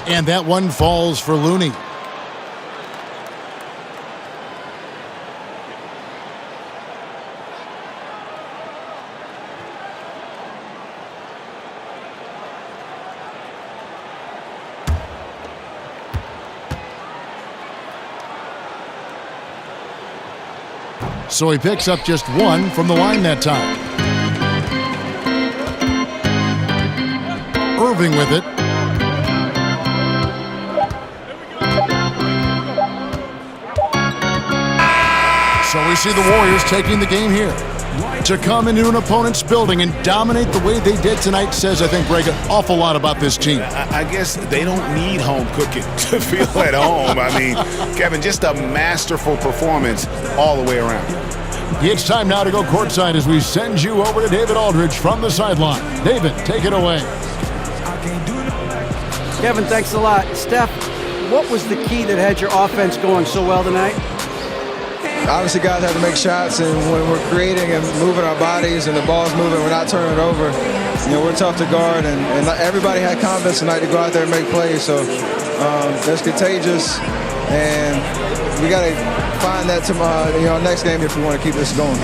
And that one falls for Looney. So he picks up just 1 from the line that time. Irving with it. So we see the Warriors taking the game here. To come into an opponent's building and dominate the way they did tonight says, I think, Greg, an awful lot about this team. I guess they don't need home cooking to feel at home. I mean, Kevin, just a masterful performance all the way around. It's time now to go courtside as we send you over to David Aldridge from the sideline. David, take it away. Kevin, thanks a lot. Steph, what was the key that had your offense going so well tonight? Obviously, guys have to make shots, and when we're creating and moving our bodies and the ball's moving, we're not turning it over. You know, we're tough to guard, and everybody had confidence tonight to go out there and make plays. So that's contagious, and we got to find that tomorrow, next game if we want to keep this going.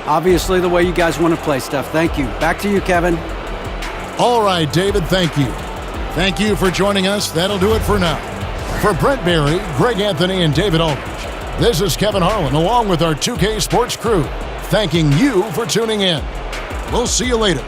Obviously, the way you guys want to play, Steph. Thank you. Back to you, Kevin. All right, David, thank you. Thank you for joining us. That'll do it for now. For Brent Berry, Greg Anthony, and David Aldridge, this is Kevin Harlan along with our 2K Sports crew, thanking you for tuning in. We'll see you later.